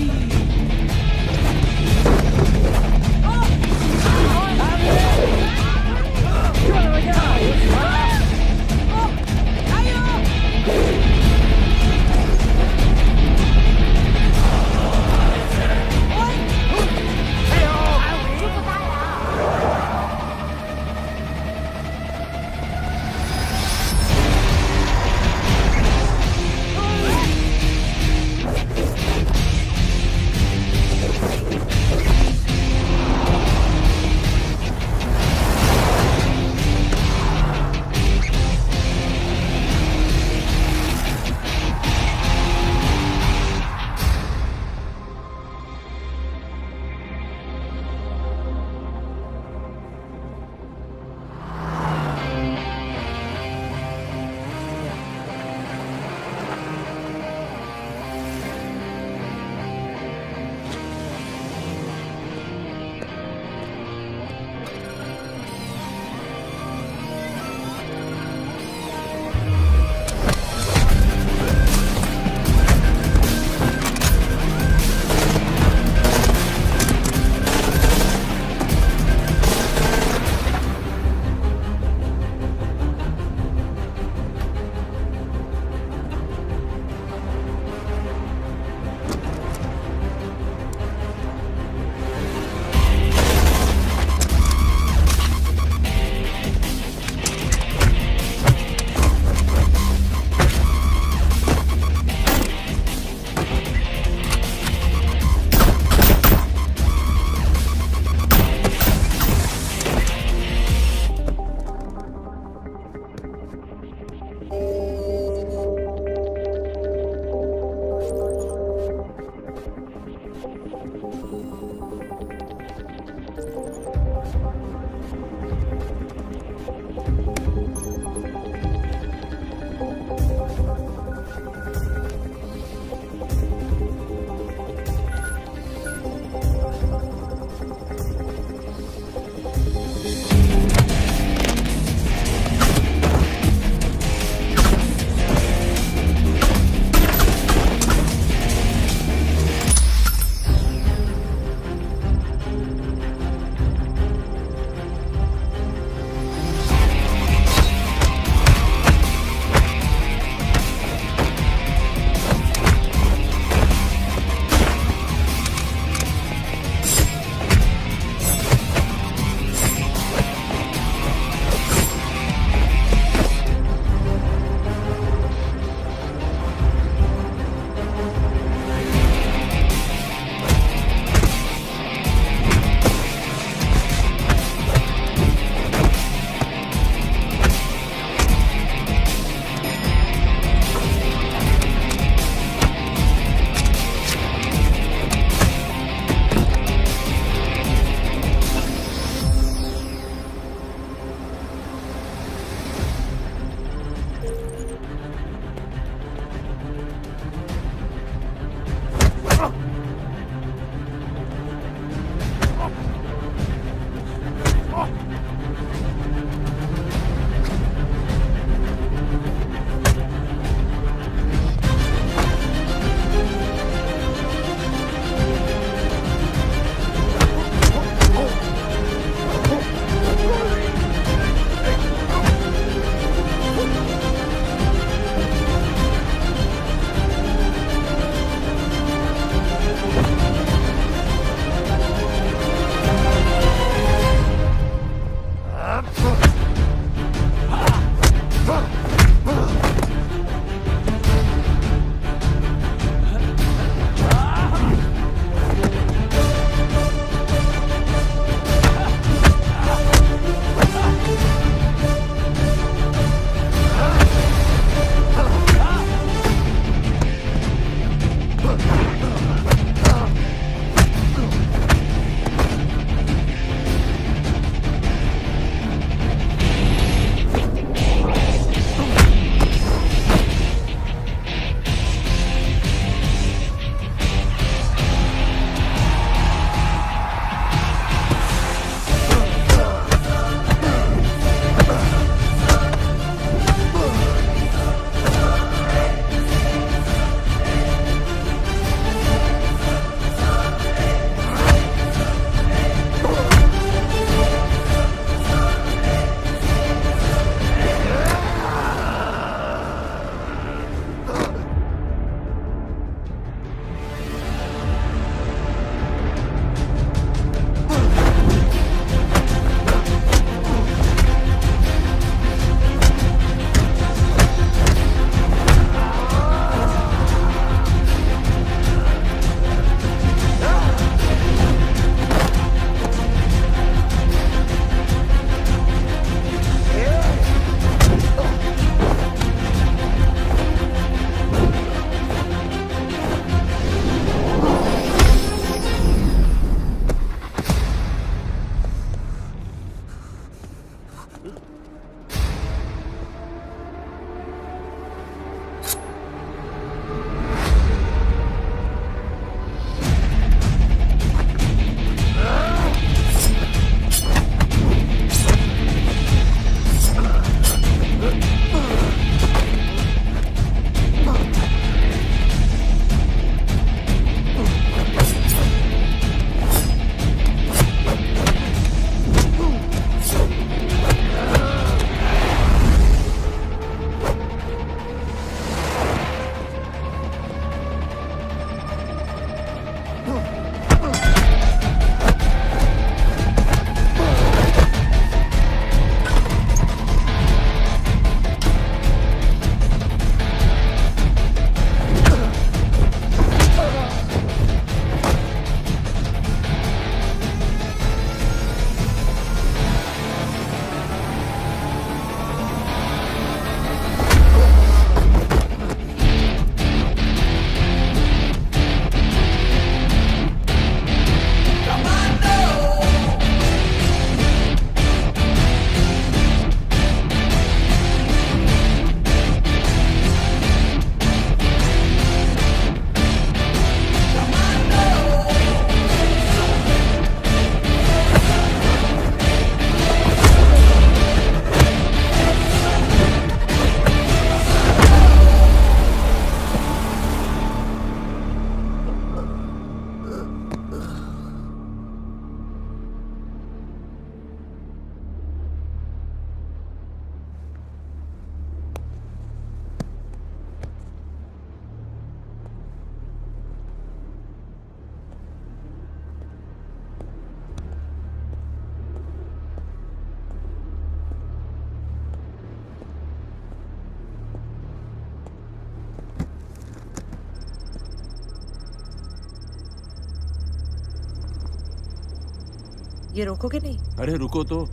ये रोकोगे नहीं? अरे रुको तो।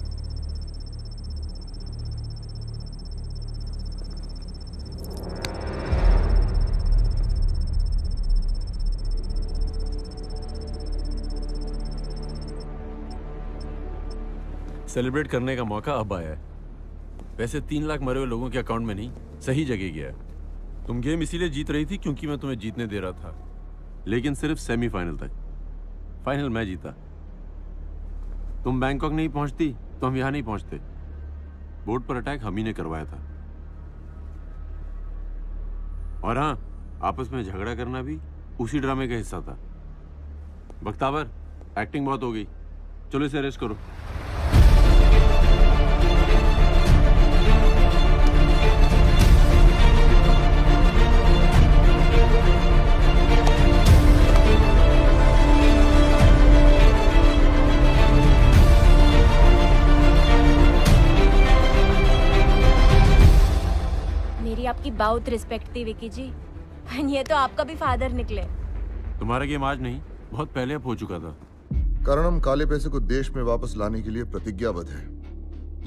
सेलिब्रेट करने का मौका अब आया है। वैसे 3 लाख मरे हुए लोगों के अकाउंट में नहीं, सही जगह गया है। तुम गेम इसीलिए जीत रही थी क्योंकि मैं तुम्हें जीतने दे रहा था, लेकिन सिर्फ सेमीफाइनल तक। फाइनल मैं जीता। तुम बैंकॉक नहीं पहुंचती तो हम यहां नहीं पहुंचते। बोट पर अटैक हम ही ने करवाया था। और हाँ, आपस में झगड़ा करना भी उसी ड्रामे का हिस्सा था। बख्तावर, एक्टिंग बहुत हो गई, चलो इसे अरेस्ट करो। आपकी बहुत रिस्पेक्ट थी विकी जी। ये तो आपका भी फादर निकले। तुम्हारा गेम आज नहीं, बहुत पहले अब हो चुका था। करणम काले पैसे को देश में वापस लाने के लिए प्रतिज्ञाबद्ध है,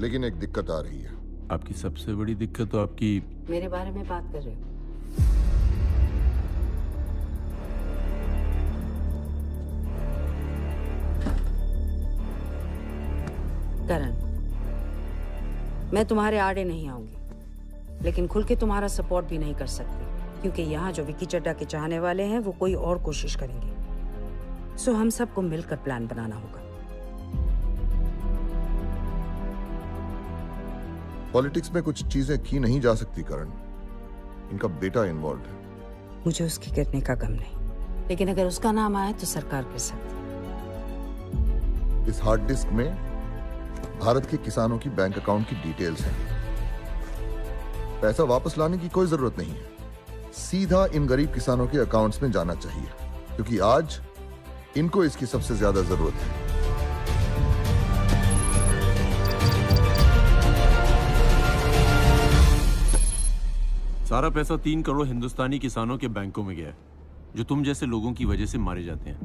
लेकिन एक दिक्कत आ रही है। आपकी सबसे बड़ी दिक्कत तो आपकी मेरे बारे में बात कर रहे हो? करण, मैं तुम्हारे आड़े नहीं आऊंगी, लेकिन खुल के तुम्हारा सपोर्ट भी नहीं कर सकती, क्योंकि यहाँ जो विकी चड्ढा के चाहने वाले हैं वो कोई और कोशिश करेंगे। सो हम सबको मिलकर प्लान बनाना होगा। पॉलिटिक्स में कुछ चीजें की नहीं जा सकती करण, इनका बेटा इन्वॉल्व है। मुझे उसके गिरने का गम नहीं, लेकिन अगर उसका नाम आए तो सरकार गिर सकती। इस हार्ड डिस्क में भारत के किसानों की बैंक अकाउंट की डिटेल्स हैं। पैसा वापस लाने की कोई जरूरत नहीं है, सीधा इन गरीब किसानों के अकाउंट्स में जाना चाहिए, क्योंकि आज इनको इसकी सबसे ज्यादा जरूरत है। सारा पैसा 3 करोड़ हिंदुस्तानी किसानों के बैंकों में गया है, जो तुम जैसे लोगों की वजह से मारे जाते हैं।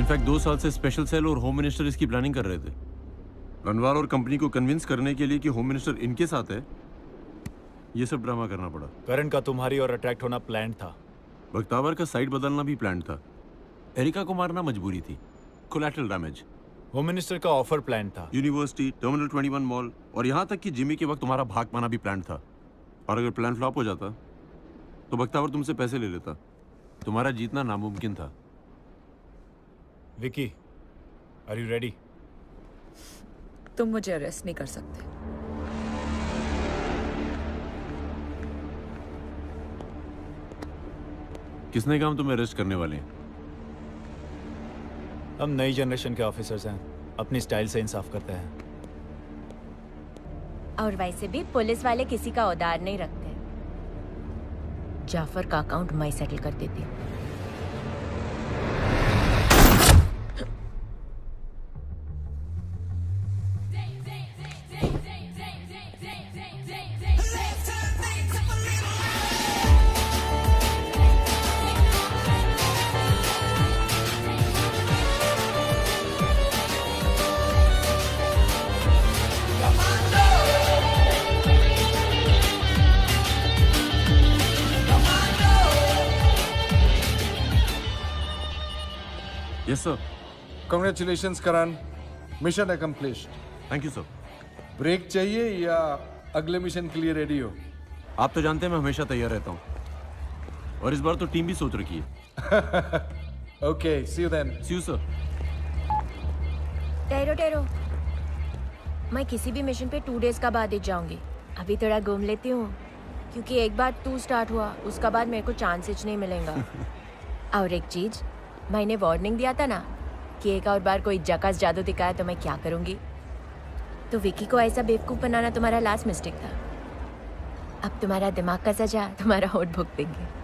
इनफैक्ट 2 साल से स्पेशल सेल और होम मिनिस्टर इसकी प्लानिंग कर रहे थे। रनवाल और कंपनी को कन्विंस करने के लिए कि होम मिनिस्टर इनके साथ है, ये सब ड्रामा करना पड़ा। करण का तुम्हारी और अट्रैक्ट होना प्लान था। बख्तावर का साइड बदलना भी प्लान था। एरिका को मारना मजबूरी थी, कोलैटरल डैमेज। होम मिनिस्टर का ऑफर प्लान था। यूनिवर्सिटी, टर्मिनल 21 मॉल और यहाँ तक कि जिमी के वक्त तुम्हारा भाग पाना भी प्लान था। और अगर प्लान फ्लॉप हो जाता तो बख्तावर तुमसे पैसे ले लेता। तुम्हारा जीतना नामुमकिन था। Vicky, are you ready? तुम मुझे अरेस्ट नहीं कर सकते। किसने कहा हम तुम्हें अरेस्ट करने वाले हैं? हम नई जनरेशन के ऑफिसर्स हैं, अपनी स्टाइल से इंसाफ करते हैं। और वैसे भी पुलिस वाले किसी का उधार नहीं रखते। जाफर का अकाउंट मैं सेटल कर देती हूँ। Yes sir. Congratulations Karan, mission accomplished। Thank you sir. Break चाहिए या अगले मिशन के लिए रेडी हो? आप तो जानते हैं मैं हमेशा तैयार रहता हूँ, और इस बार तो टीम भी सोच रखी है। Okay, see you then। See you sir। ठहरो, मैं किसी भी मिशन पे 2 डेज का बाद ही जाऊंगी। अभी थोड़ा घूम लेती हूँ, क्योंकि एक बार 2 स्टार्ट हुआ उसका बाद मेरे को चांसेस नहीं मिलेगा। और एक चीज, मैंने वार्निंग दिया था ना कि एक और बार कोई जकास जादू दिखाया तो मैं क्या करूंगी। तो विकी को ऐसा बेवकूफ बनाना तुम्हारा लास्ट मिस्टेक था। अब तुम्हारा दिमाग का सजा तुम्हारा होठ भुगतेंगे।